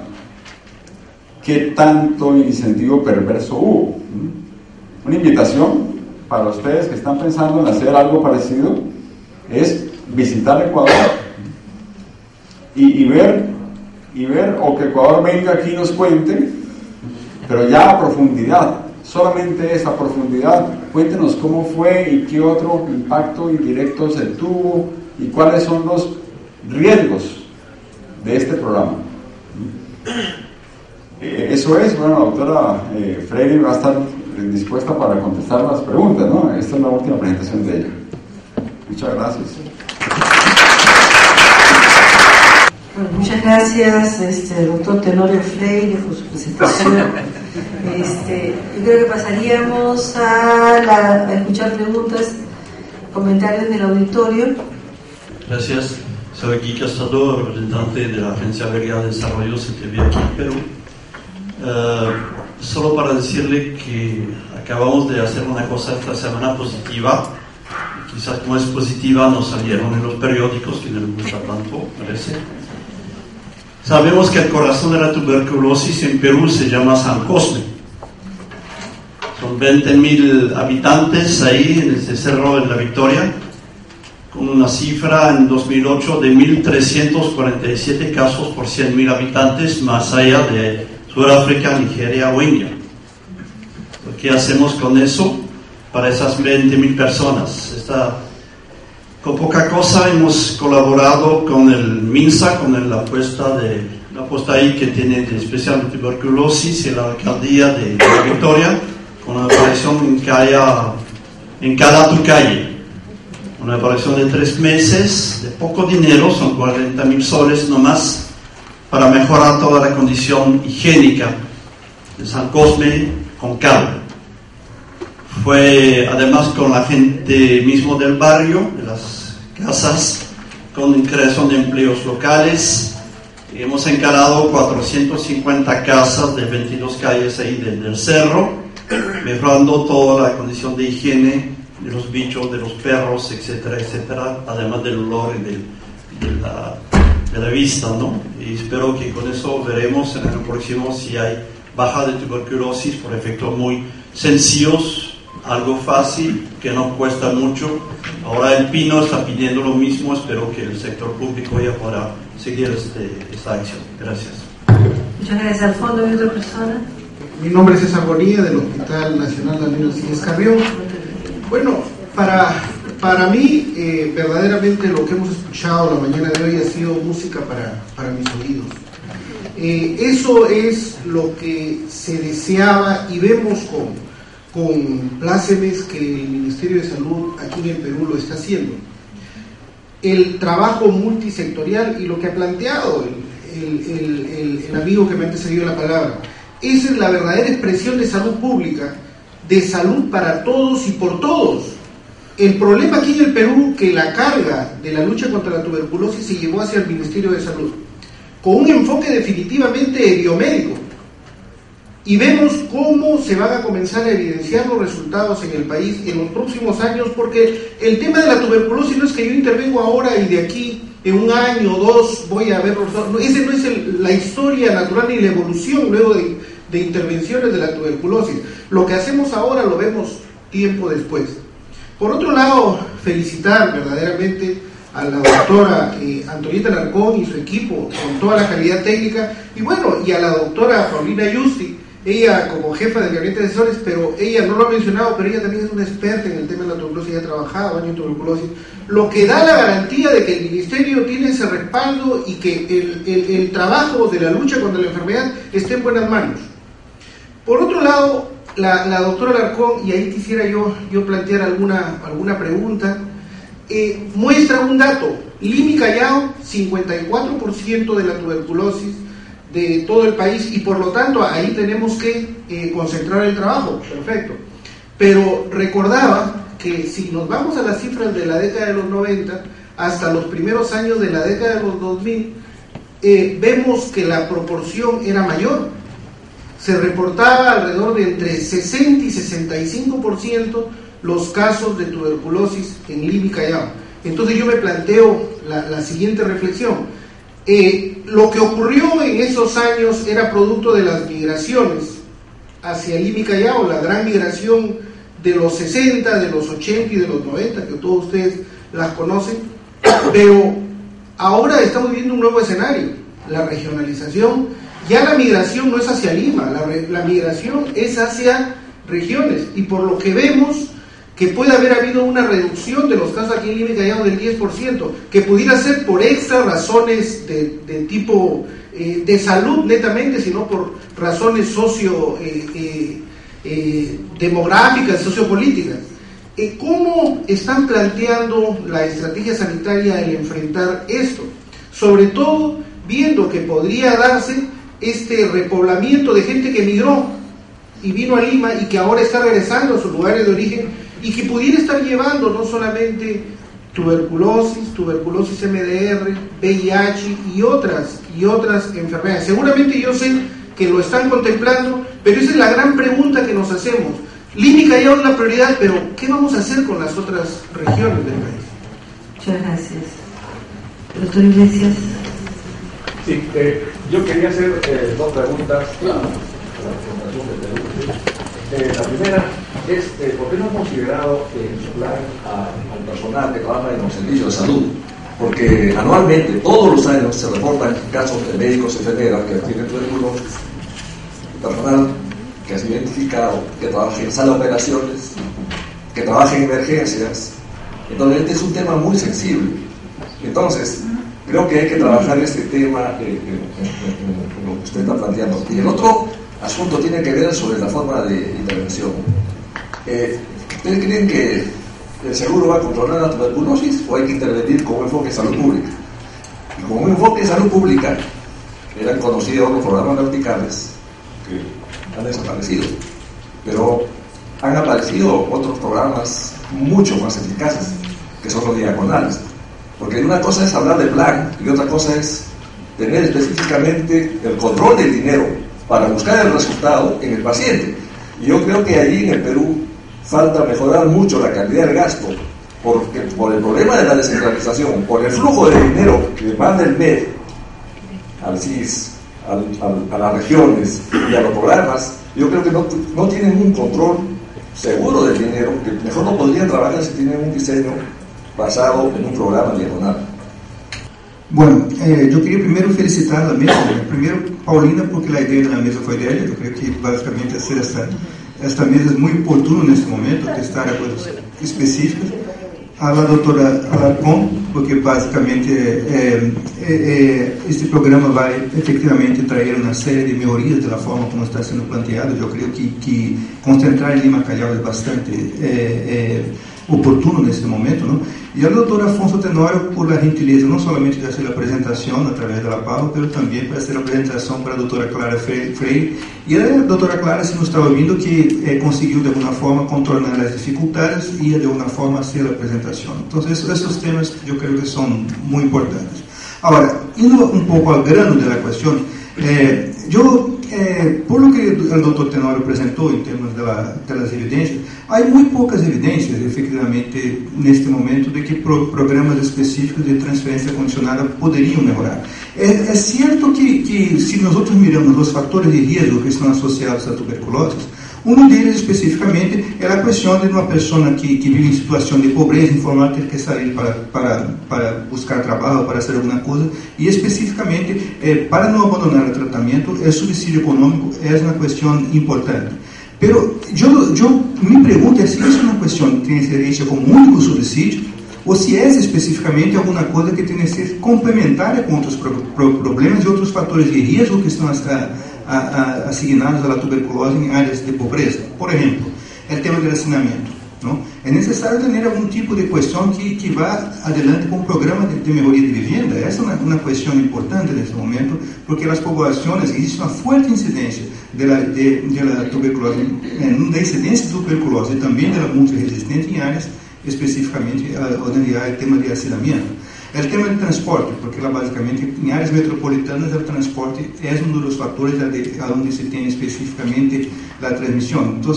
qué tanto incentivo perverso hubo. Una invitación para ustedes que están pensando en hacer algo parecido es visitar Ecuador y ver, o que Ecuador venga aquí y nos cuente, pero ya a profundidad, solamente esa profundidad. Cuéntenos cómo fue y qué otro impacto indirecto se tuvo y cuáles son los riesgos de este programa. Eso es, bueno, la doctora Freire va a estar dispuesta para contestar las preguntas, ¿no? Esta es la última presentación de ella. Muchas gracias. Bueno, muchas gracias, doctor Tenorio Freire, por su presentación. Yo creo que pasaríamos a escuchar preguntas, comentarios del auditorio. Gracias. Soy Guy Castado, representante de la Agencia Belga de Desarrollo CTV aquí en Perú. Solo para decirle que acabamos de hacer una cosa esta semana positiva. Quizás como es positiva no salieron en los periódicos, que no les gusta tanto, parece. Sabemos que el corazón de la tuberculosis en Perú se llama San Cosme. Son 20.000 habitantes ahí en ese cerro en La Victoria, con una cifra en 2008 de 1.347 casos por 100.000 habitantes, más allá de Sudáfrica, Nigeria o India. ¿Qué hacemos con eso para esas 20.000 personas? Con poca cosa hemos colaborado con el MINSA, con la puesta ahí que tiene de especial de tuberculosis y la alcaldía de La Victoria, con una operación en cada tu calle. Una operación de 3 meses, de poco dinero, son 40.000 soles nomás, para mejorar toda la condición higiénica de San Cosme con calma. Fue además con la gente mismo del barrio, de las casas, con creación de empleos locales. Y hemos encarado 450 casas de 22 calles ahí del cerro, mejorando toda la condición de higiene de los bichos, de los perros, etcétera, etcétera, además del olor y de la vista, ¿no? Y espero que con eso veremos en el año próximo si hay baja de tuberculosis por efectos muy sencillos, algo fácil, que no cuesta mucho. Ahora el Pino está pidiendo lo mismo, espero que el sector público ya podrá seguir esta acción. Gracias. Muchas gracias. Al fondo hay otra persona. Mi nombre es César Bonilla, del Hospital Nacional Danilo Siles Carrión. Bueno, para mí, verdaderamente lo que hemos escuchado la mañana de hoy ha sido música para mis oídos. Eso es lo que se deseaba y vemos con plácemes que el Ministerio de Salud aquí en el Perú lo está haciendo. El trabajo multisectorial y lo que ha planteado el amigo que me ha antecedido la palabra, esa es la verdadera expresión de salud pública, de salud para todos y por todos. El problema aquí en el Perú, que la carga de la lucha contra la tuberculosis se llevó hacia el Ministerio de Salud, con un enfoque definitivamente biomédico. Y vemos cómo se van a comenzar a evidenciar los resultados en el país en los próximos años, porque el tema de la tuberculosis no es que yo intervengo ahora y de aquí en 1 año o 2 voy a ver los resultados. No, ese no es la historia natural ni la evolución luego de intervenciones de la tuberculosis. Lo que hacemos ahora lo vemos tiempo después. Por otro lado, felicitar verdaderamente a la doctora Antonieta Alarcón y su equipo con toda la calidad técnica, y bueno, y a la doctora Paulina Yusti, ella como jefa del gabinete de asesores, pero ella no lo ha mencionado, pero ella también es una experta en el tema de la tuberculosis, ella ha trabajado en tuberculosis, lo que da la garantía de que el ministerio tiene ese respaldo y que el trabajo de la lucha contra la enfermedad esté en buenas manos. Por otro lado, la doctora Alarcón, y ahí quisiera yo plantear alguna pregunta, muestra un dato: Lima y Callao, 54% de la tuberculosis de todo el país, y por lo tanto ahí tenemos que concentrar el trabajo, perfecto. Pero recordaba que si nos vamos a las cifras de la década de los 90 hasta los primeros años de la década de los 2000, vemos que la proporción era mayor. Se reportaba alrededor de entre 60 y 65% los casos de tuberculosis en Lima y Callao. Entonces yo me planteo la siguiente reflexión. Lo que ocurrió en esos años era producto de las migraciones hacia Lima y Callao, la gran migración de los 60, de los 80 y de los 90, que todos ustedes las conocen, pero ahora estamos viviendo un nuevo escenario, la regionalización. Ya la migración no es hacia Lima, la migración es hacia regiones, y por lo que vemos que puede haber habido una reducción de los casos aquí en Lima y Callao del 10%, que pudiera ser por extra razones de tipo de salud netamente, sino por razones demográficas, sociopolíticas. ¿Cómo están planteando la estrategia sanitaria el enfrentar esto? Sobre todo viendo que podría darse este repoblamiento de gente que emigró y vino a Lima y que ahora está regresando a sus lugares de origen y que pudiera estar llevando no solamente tuberculosis MDR, VIH y otras enfermedades. Seguramente yo sé que lo están contemplando, pero esa es la gran pregunta que nos hacemos. Lima y Callao es la prioridad, pero ¿qué vamos a hacer con las otras regiones del país? Muchas gracias. Doctor Iglesias. Sí, yo quería hacer dos preguntas. La primera es, ¿por qué no han considerado en su plan al personal que trabaja en los servicios de salud? Porque anualmente, todos los años, se reportan casos de médicos y enfermeras que tienen tuberculosis, personal que es identificado, que trabaja en sala de operaciones, que trabaja en emergencias. Entonces, este es un tema muy sensible. Entonces, creo que hay que trabajar este tema en lo que usted está planteando. Y el otro asunto tiene que ver sobre la forma de intervención. ¿Ustedes creen que el seguro va a controlar la tuberculosis o hay que intervenir con un enfoque de salud pública? Y con un enfoque de salud pública eran conocidos los programas verticales que han desaparecido, pero han aparecido otros programas mucho más eficaces, que son los diagonales. Porque una cosa es hablar de plan y otra cosa es tener específicamente el control del dinero para buscar el resultado en el paciente. Y yo creo que allí en el Perú falta mejorar mucho la calidad del gasto, porque por el problema de la descentralización, por el flujo de dinero que va del MED al CIS, a las regiones y a los programas, yo creo que no tienen un control seguro del dinero, que mejor no podrían trabajar si tienen un diseño basado en un programa diagonal. Bueno, yo quería primero felicitar a la mesa, primero Paulina, porque la idea de la mesa fue de ella. Yo creo que básicamente hacer esta mesa es muy oportuno en este momento, testar cosas específicas. A la doctora Alarcón, porque básicamente este programa va efectivamente traer una serie de mejorías de la forma como está siendo planteado. Yo creo que concentrar en Lima Callao es bastante oportuno en este momento, ¿no? Y al doctor Afonso Tenório por la gentileza no solamente de hacer la presentación a través de la PAO, pero también para hacer la presentación para la doctora Clara Freire. Y a doctora Clara, se nos estaba viendo que consiguió de alguna forma contornar las dificultades y de alguna forma hacer la presentación. Entonces, esos temas yo creo que son muy importantes. Ahora, indo un poco al grano de la cuestión, por lo que el doctor Tenório presentó en términos de las evidencias, hay muy pocas evidencias, efectivamente, en este momento, de que programas específicos de transferencia condicionada poderiam mejorar. É certo que se nosotros miramos os fatores de risco que estão associados à tuberculose, um deles especificamente é a questão de uma pessoa que vive em situação de pobreza informal ter que sair para buscar trabalho, para fazer alguma coisa, e especificamente para não abandonar o tratamento, o subsídio econômico é uma questão importante. Pero eu me pergunto se isso é uma questão que tem incidência como único subsídio ou se é especificamente alguma coisa que tem que ser complementar com outros problemas e outros fatores de risco que estão asignados à tuberculose em áreas de pobreza. Por exemplo, o tema do hacinamento. Não? É necessário ter algum tipo de questão que vá adelante com um programa de melhoria de vivenda. Essa é uma questão importante nesse momento, porque nas populações existe uma forte incidência da tuberculose, da incidência de tuberculose e também da multiresistente em áreas especificamente onde há o tema de hacinamento. É o tema de transporte, porque lá basicamente em áreas metropolitanas o transporte é um dos fatores onde se tem especificamente a transmissão. Então,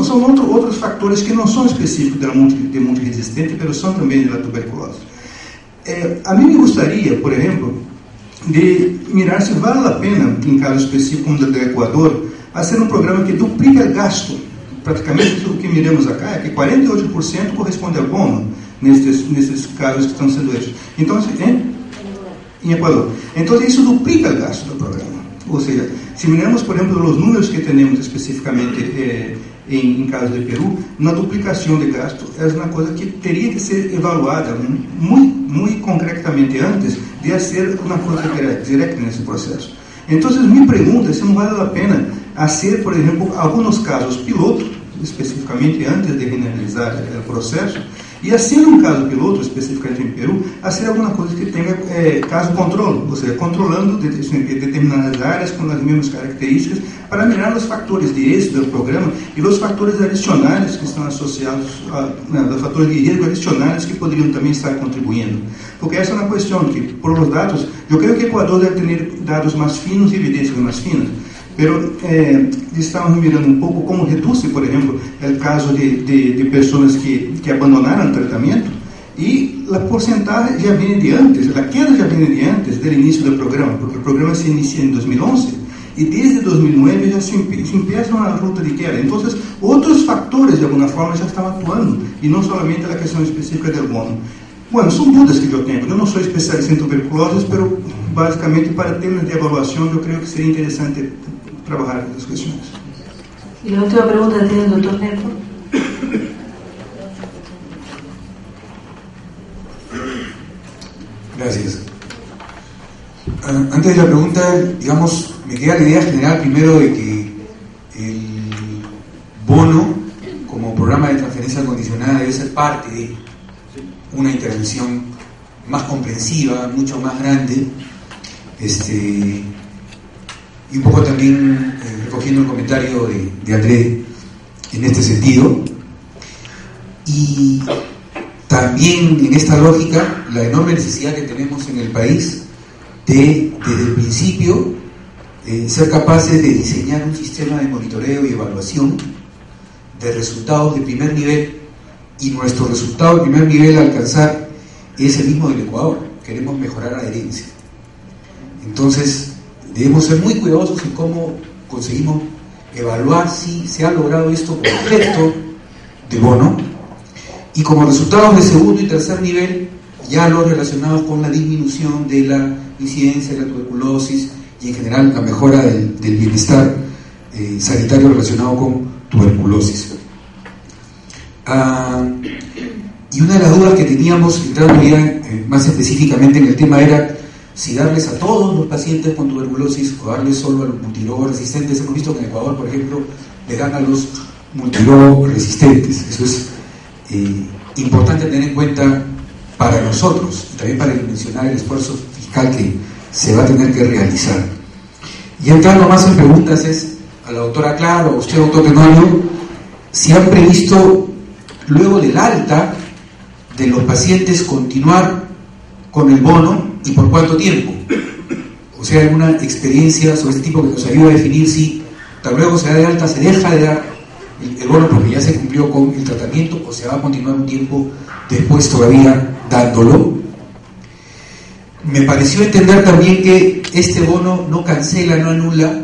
são outros fatores que não são específicos de multiresistente, mas são também da tuberculose. A mim me gostaria, por exemplo, de mirar se vale a pena, em caso específico como o do Equador, fazer um programa que duplica o gasto. Praticamente o que miramos acá é que 48% corresponde ao bono nesses casos que estão sendo hechos. Então, em Equador. Então, isso duplica o gasto do programa. Ou seja, se miramos, por exemplo, os números que temos especificamente em caso de Peru, na duplicação de gasto é uma coisa que teria que ser evaluada muito concretamente antes de fazer uma coisa direta nesse processo. Então, me pergunta se não vale a pena fazer, por exemplo, alguns casos piloto, especificamente antes de finalizar o processo, e assim, um caso piloto, especificamente em Peru, fazer alguma coisa que tenha caso controle, ou seja, controlando determinadas áreas com as mesmas características, para mirar os fatores de êxito do programa e os fatores adicionais que estão associados, os fatores de risco adicionais que poderiam também estar contribuindo. Porque essa é uma questão que, por os dados, eu creio que o Equador deve ter dados mais finos e evidências mais finas. Pero estamos mirando um pouco como reduz, por exemplo, o caso de pessoas que abandonaram o tratamento e a porcentagem já vem de antes, a queda já vem de antes do início do programa, porque o programa se inicia em 2011 e desde 2009 já se empieza uma ruta de queda. Então, outros fatores, de alguma forma, já estão atuando e não somente a questão específica do bono. Bueno, são dúvidas que eu tenho. Eu não sou especialista em tuberculose, mas basicamente para termos de avaliação, eu creio que seria interessante trabajar estas cuestiones. Y la última pregunta tiene el doctor Nepo. Gracias. Antes de la pregunta, digamos, me queda la idea general primero de que el bono como programa de transferencia condicionada debe ser parte de una intervención más comprensiva, mucho más grande, y un poco también recogiendo el comentario de André en este sentido, y también en esta lógica la enorme necesidad que tenemos en el país de, desde el principio, ser capaces de diseñar un sistema de monitoreo y evaluación de resultados de primer nivel, y nuestro resultado de primer nivel a alcanzar es el mismo del Ecuador. Queremos mejorar la adherencia. Entonces debemos ser muy cuidadosos en cómo conseguimos evaluar si se ha logrado esto como efecto de bono, y como resultados de segundo y tercer nivel ya los relacionados con la disminución de la incidencia de la tuberculosis y en general la mejora del bienestar sanitario relacionado con tuberculosis. Y una de las dudas que teníamos, entrando ya más específicamente en el tema, era si darles a todos los pacientes con tuberculosis o darles solo a los multigrobos resistentes. Hemos visto que en Ecuador, por ejemplo, le dan a los multigrobos resistentes. Eso es importante tener en cuenta para nosotros, y también para dimensionar el esfuerzo fiscal que se va a tener que realizar. Y entrando más en preguntas es a la doctora Claro, a usted, doctor Tenorio, si han previsto luego del alta de los pacientes continuar con el bono y por cuánto tiempo. O sea, alguna experiencia sobre este tipo que nos ayuda a definir si tal luego se da de alta, se deja de dar el bono porque ya se cumplió con el tratamiento, o se va a continuar un tiempo después todavía dándolo. Me pareció entender también que este bono no cancela, no anula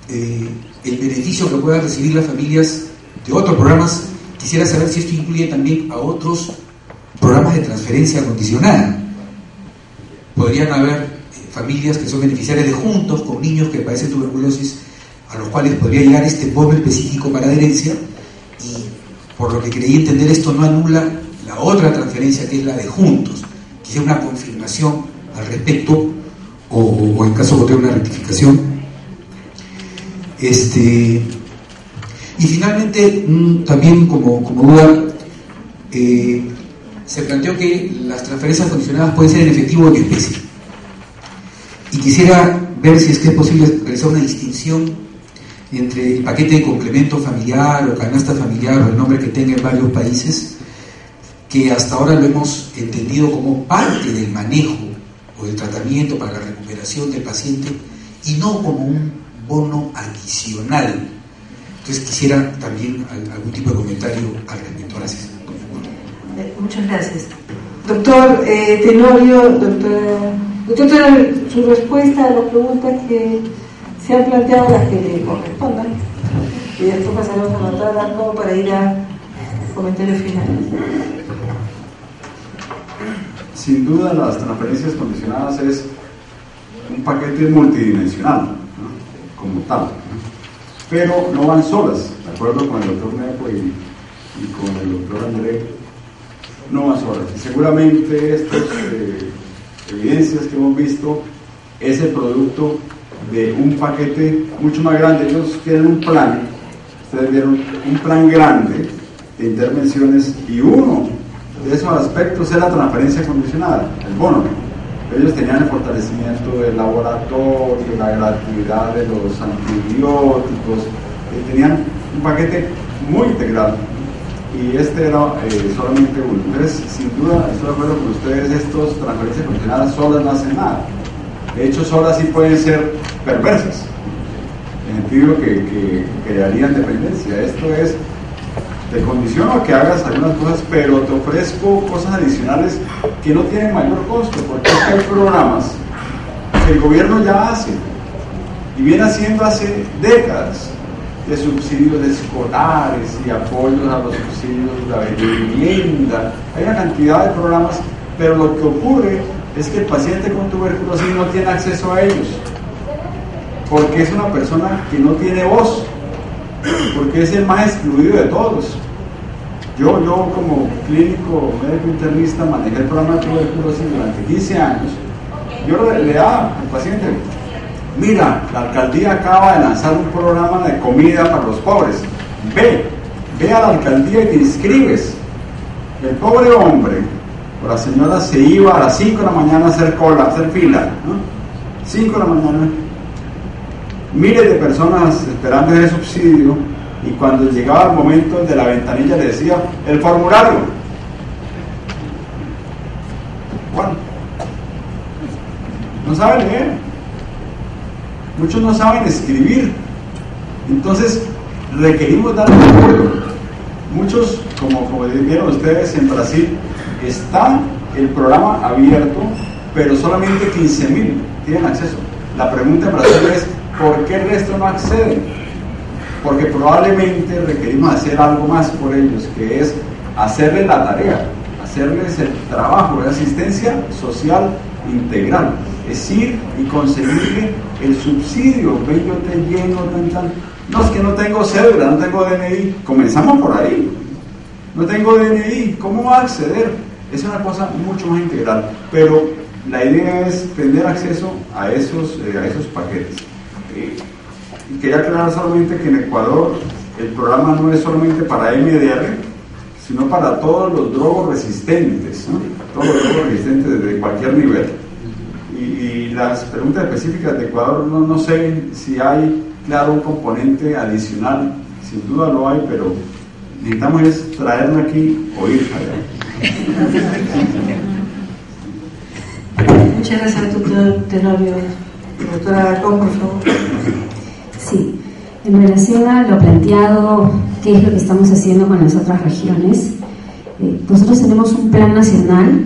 el beneficio que puedan recibir las familias de otros programas. Quisiera saber si esto incluye también a otros programas de transferencia condicionada. Podrían haber familias que son beneficiarias de Juntos con niños que padecen tuberculosis, a los cuales podría llegar este bono específico para adherencia, y por lo que creí entender, esto no anula la otra transferencia, que es la de Juntos. Quisiera una confirmación al respecto, o en caso de una rectificación. Y finalmente, también como duda, se planteó que las transferencias condicionadas pueden ser en efectivo o en especie, y quisiera ver si es que es posible realizar una distinción entre el paquete de complemento familiar o canasta familiar, o el nombre que tenga en varios países, que hasta ahora lo hemos entendido como parte del manejo o del tratamiento para la recuperación del paciente, y no como un bono adicional. Entonces quisiera también algún tipo de comentario al respecto. Gracias. Muchas gracias. Doctor Tenorio, doctora, su respuesta a las preguntas que se han planteado, las que le correspondan, y después pasaremos a anotar como para ir a comentarios finales. Sin duda, las transferencias condicionadas es un paquete multidimensional, ¿no? tal. Pero no van solas, de acuerdo con el doctor Nepo y con el doctor André, no van solas. Y seguramente estas evidencias que hemos visto es el producto de un paquete mucho más grande. Ellos tienen un plan, ustedes vieron, un plan grande de intervenciones, y uno de esos aspectos es la transferencia condicionada, el bono. Ellos tenían el fortalecimiento del laboratorio, la gratuidad de los antibióticos, tenían un paquete muy integral, y este era solamente uno. Entonces, sin duda, estoy de acuerdo con ustedes, estos transferencias condicionadas solas no hacen nada. De hecho, solas sí pueden ser perversas, en el sentido que crearían dependencia. Esto es, te condiciono a que hagas algunas cosas, pero te ofrezco cosas adicionales que no tienen mayor costo, porque es que hay programas que el gobierno ya hace y viene haciendo hace décadas, de subsidios escolares y apoyos a los subsidios de vivienda. Hay una cantidad de programas, pero lo que ocurre es que el paciente con tuberculosis no tiene acceso a ellos, porque es una persona que no tiene voz, porque es el más excluido de todos. Yo como clínico médico internista manejé el programa de tuberculosis durante 15 años. Yo le daba al paciente: mira, la alcaldía acaba de lanzar un programa de comida para los pobres, ve a la alcaldía y te inscribes. El pobre hombre o la señora se iba a las 5 de la mañana a hacer cola, a hacer fila, ¿no? 5 de la mañana, miles de personas esperando ese subsidio, y cuando llegaba el momento de la ventanilla le decía: el formulario. Bueno, no sabe leer, muchos no saben escribir, entonces requerimos dar apoyo. Muchos, como vieron ustedes en Brasil, está el programa abierto, pero solamente 15.000 tienen acceso. La pregunta en Brasil es: ¿por qué el resto no acceden? Porque probablemente requerimos hacer algo más por ellos, que es hacerles la tarea, hacerles el trabajo de asistencia social integral. Es ir y conseguirle el subsidio. Ven, yo te lleno, tal. No, es que no tengo cédula, no tengo DNI. Comenzamos por ahí. No tengo DNI, ¿cómo va a acceder? Es una cosa mucho más integral, pero la idea es tener acceso a esos paquetes. Y quería aclarar solamente que en Ecuador el programa no es solamente para MDR, sino para todos los drogos resistentes, ¿no? Todos los drogos resistentes de cualquier nivel. Y las preguntas específicas de Ecuador, no sé si hay, claro, un componente adicional, sin duda lo hay, pero necesitamos es traerlo aquí o ir allá. Muchas gracias, doctor Tenorio. Doctora Alarcón, por favor. Sí, en relación a lo planteado, qué es lo que estamos haciendo con las otras regiones, nosotros tenemos un plan nacional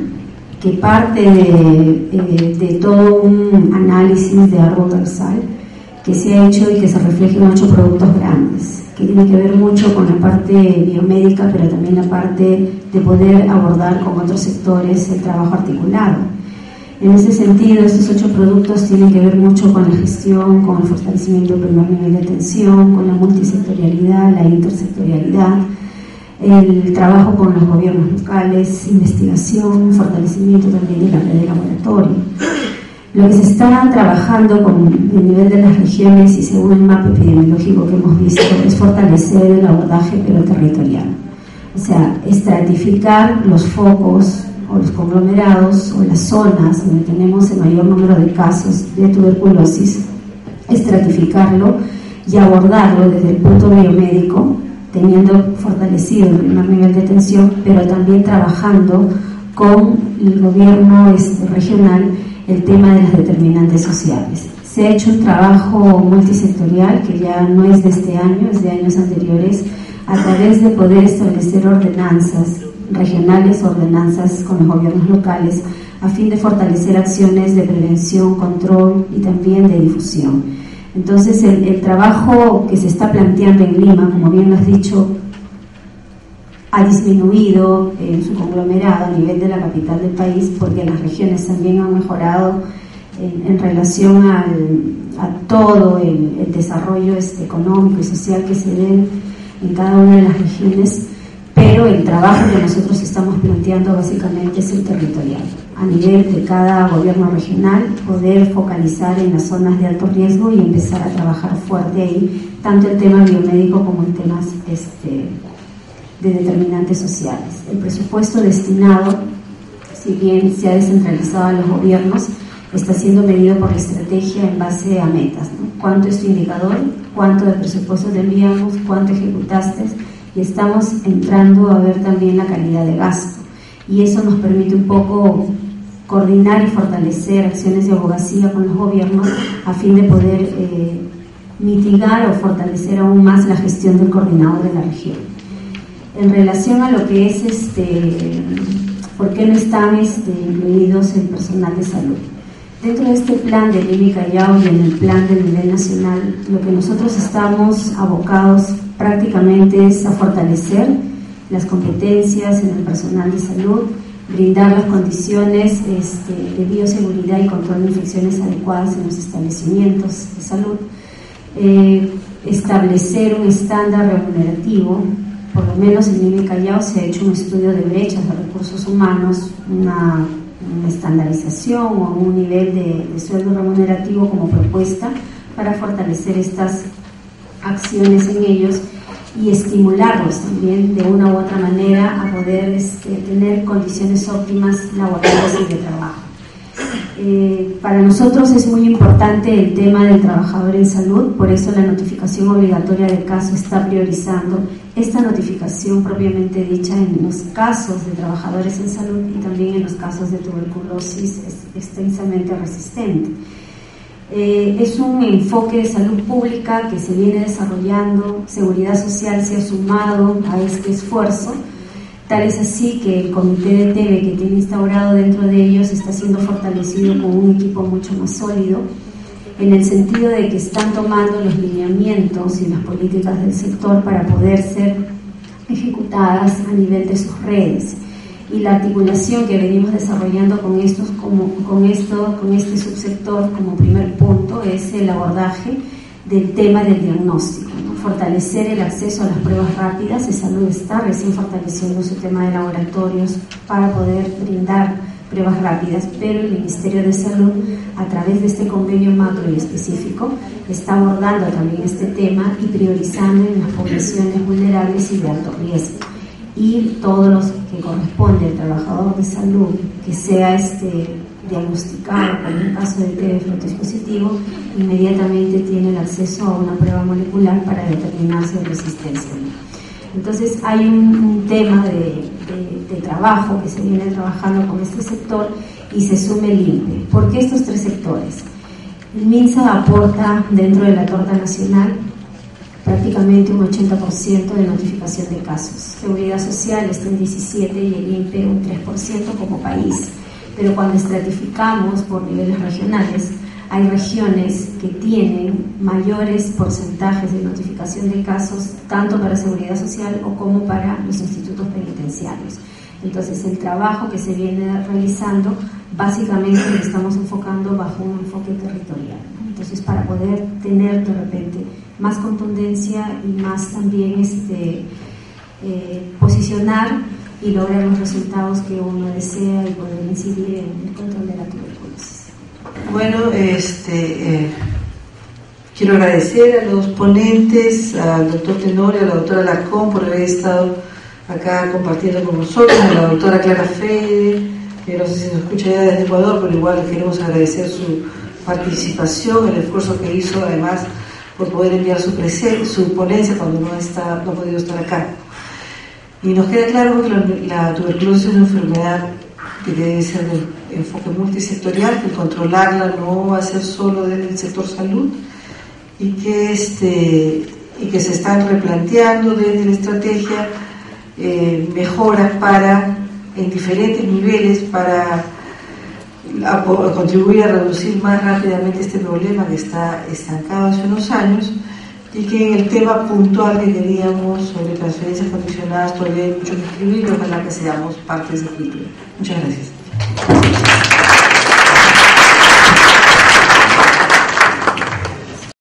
que parte de todo un análisis de árbol dorsal que se ha hecho y que se refleja en 8 productos grandes, que tiene que ver mucho con la parte biomédica, pero también la parte de poder abordar con otros sectores el trabajo articulado. En ese sentido, estos 8 productos tienen que ver mucho con la gestión, con el fortalecimiento del primer nivel de atención, con la multisectorialidad, la intersectorialidad, el trabajo con los gobiernos locales, investigación, fortalecimiento también de la red de laboratorio. Lo que se está trabajando con el nivel de las regiones y según el mapa epidemiológico que hemos visto es fortalecer el abordaje pero territorial. O sea, estratificar los focos o los conglomerados o las zonas donde tenemos el mayor número de casos de tuberculosis, estratificarlo y abordarlo desde el punto biomédico, teniendo fortalecido el primer nivel de atención, pero también trabajando con el gobierno regional el tema de las determinantes sociales. Se ha hecho un trabajo multisectorial que ya no es de este año, es de años anteriores, a través de poder establecer ordenanzas regionales, ordenanzas con los gobiernos locales, a fin de fortalecer acciones de prevención, control y también de difusión. Entonces, el trabajo que se está planteando en Lima, como bien lo has dicho, ha disminuido en su conglomerado a nivel de la capital del país, porque las regiones también han mejorado en relación a todo el desarrollo económico y social que se dé en cada una de las regiones, pero el trabajo que nosotros estamos planteando básicamente es el territorial. A nivel de cada gobierno regional, poder focalizar en las zonas de alto riesgo y empezar a trabajar fuerte ahí, tanto el tema biomédico como en temas de determinantes sociales. El presupuesto destinado, si bien se ha descentralizado a los gobiernos, está siendo medido por la estrategia en base a metas, ¿no? ¿Cuánto es tu indicador? ¿Cuánto de presupuesto te enviamos? ¿Cuánto ejecutaste? Y estamos entrando a ver también la calidad de gasto. Y eso nos permite un poco coordinar y fortalecer acciones de abogacía con los gobiernos a fin de poder mitigar o fortalecer aún más la gestión del coordinador de la región. En relación a lo que es ¿por qué no están incluidos el personal de salud? Dentro de este plan de Lima y Callao y en el plan del nivel nacional, lo que nosotros estamos abocados prácticamente es a fortalecer las competencias en el personal de salud, brindar las condiciones de bioseguridad y control de infecciones adecuadas en los establecimientos de salud, establecer un estándar remunerativo. Por lo menos en Lima y Callao se ha hecho un estudio de brechas de recursos humanos, una estandarización o un nivel de sueldo remunerativo como propuesta para fortalecer estas acciones en ellos y estimularlos también de una u otra manera a poder tener condiciones óptimas laborales y de trabajo. Para nosotros es muy importante el tema del trabajador en salud, por eso la notificación obligatoria del caso está priorizando esta notificación propiamente dicha en los casos de trabajadores en salud y también en los casos de tuberculosis extensamente resistente. Es un enfoque de salud pública que se viene desarrollando, Seguridad Social se ha sumado a este esfuerzo, tal es así que el comité de TV que tiene instaurado dentro de ellos está siendo fortalecido con un equipo mucho más sólido, en el sentido de que están tomando los lineamientos y las políticas del sector para poder ser ejecutadas a nivel de sus redes. Y la articulación que venimos desarrollando con este subsector como primer punto es el abordaje del tema del diagnóstico, ¿no? Fortalecer el acceso a las pruebas rápidas. De salud está recién fortaleciendo su tema de laboratorios para poder brindar pruebas rápidas, pero el Ministerio de Salud, a través de este convenio macro y específico, está abordando también este tema y priorizando en las poblaciones vulnerables y de alto riesgo. Y todos los que corresponde al trabajador de salud que sea diagnosticado con un caso de TB frontis positivo, inmediatamente tiene el acceso a una prueba molecular para determinar su resistencia. Entonces hay un tema de trabajo que se viene trabajando con este sector y se sume el INPE. ¿Por qué estos tres sectores? El MINSA aporta dentro de la torta nacional prácticamente un 80% de notificación de casos. Seguridad Social está en 17% y el INPE un 3% como país. Pero cuando estratificamos por niveles regionales, hay regiones que tienen mayores porcentajes de notificación de casos, tanto para Seguridad Social o como para los institutos penitenciarios. Entonces, el trabajo que se viene realizando, básicamente lo estamos enfocando bajo un enfoque territorial, ¿no? Entonces, para poder tener de repente más contundencia y más también posicionar y lograr los resultados que uno desea y poder incidir en el control de la tuberculosis. Bueno, quiero agradecer a los ponentes, al doctor Tenorio, a la doctora Alarcón por haber estado acá compartiendo con nosotros, a la doctora Clara Freire, que no sé si nos escucha ya desde Ecuador, pero igual queremos agradecer su participación, el esfuerzo que hizo además por poder enviar su ponencia cuando no ha podido estar acá. Y nos queda claro que la tuberculosis es una enfermedad que debe ser de enfoque multisectorial, que controlarla no va a ser solo desde el sector salud y que se están replanteando desde la estrategia mejoras en diferentes niveles para contribuir a reducir más rápidamente este problema que está estancado hace unos años, y que en el tema puntual que queríamos sobre transferencias condicionadas todavía hay mucho que escribir y ojalá que seamos parte de ese título. Muchas gracias.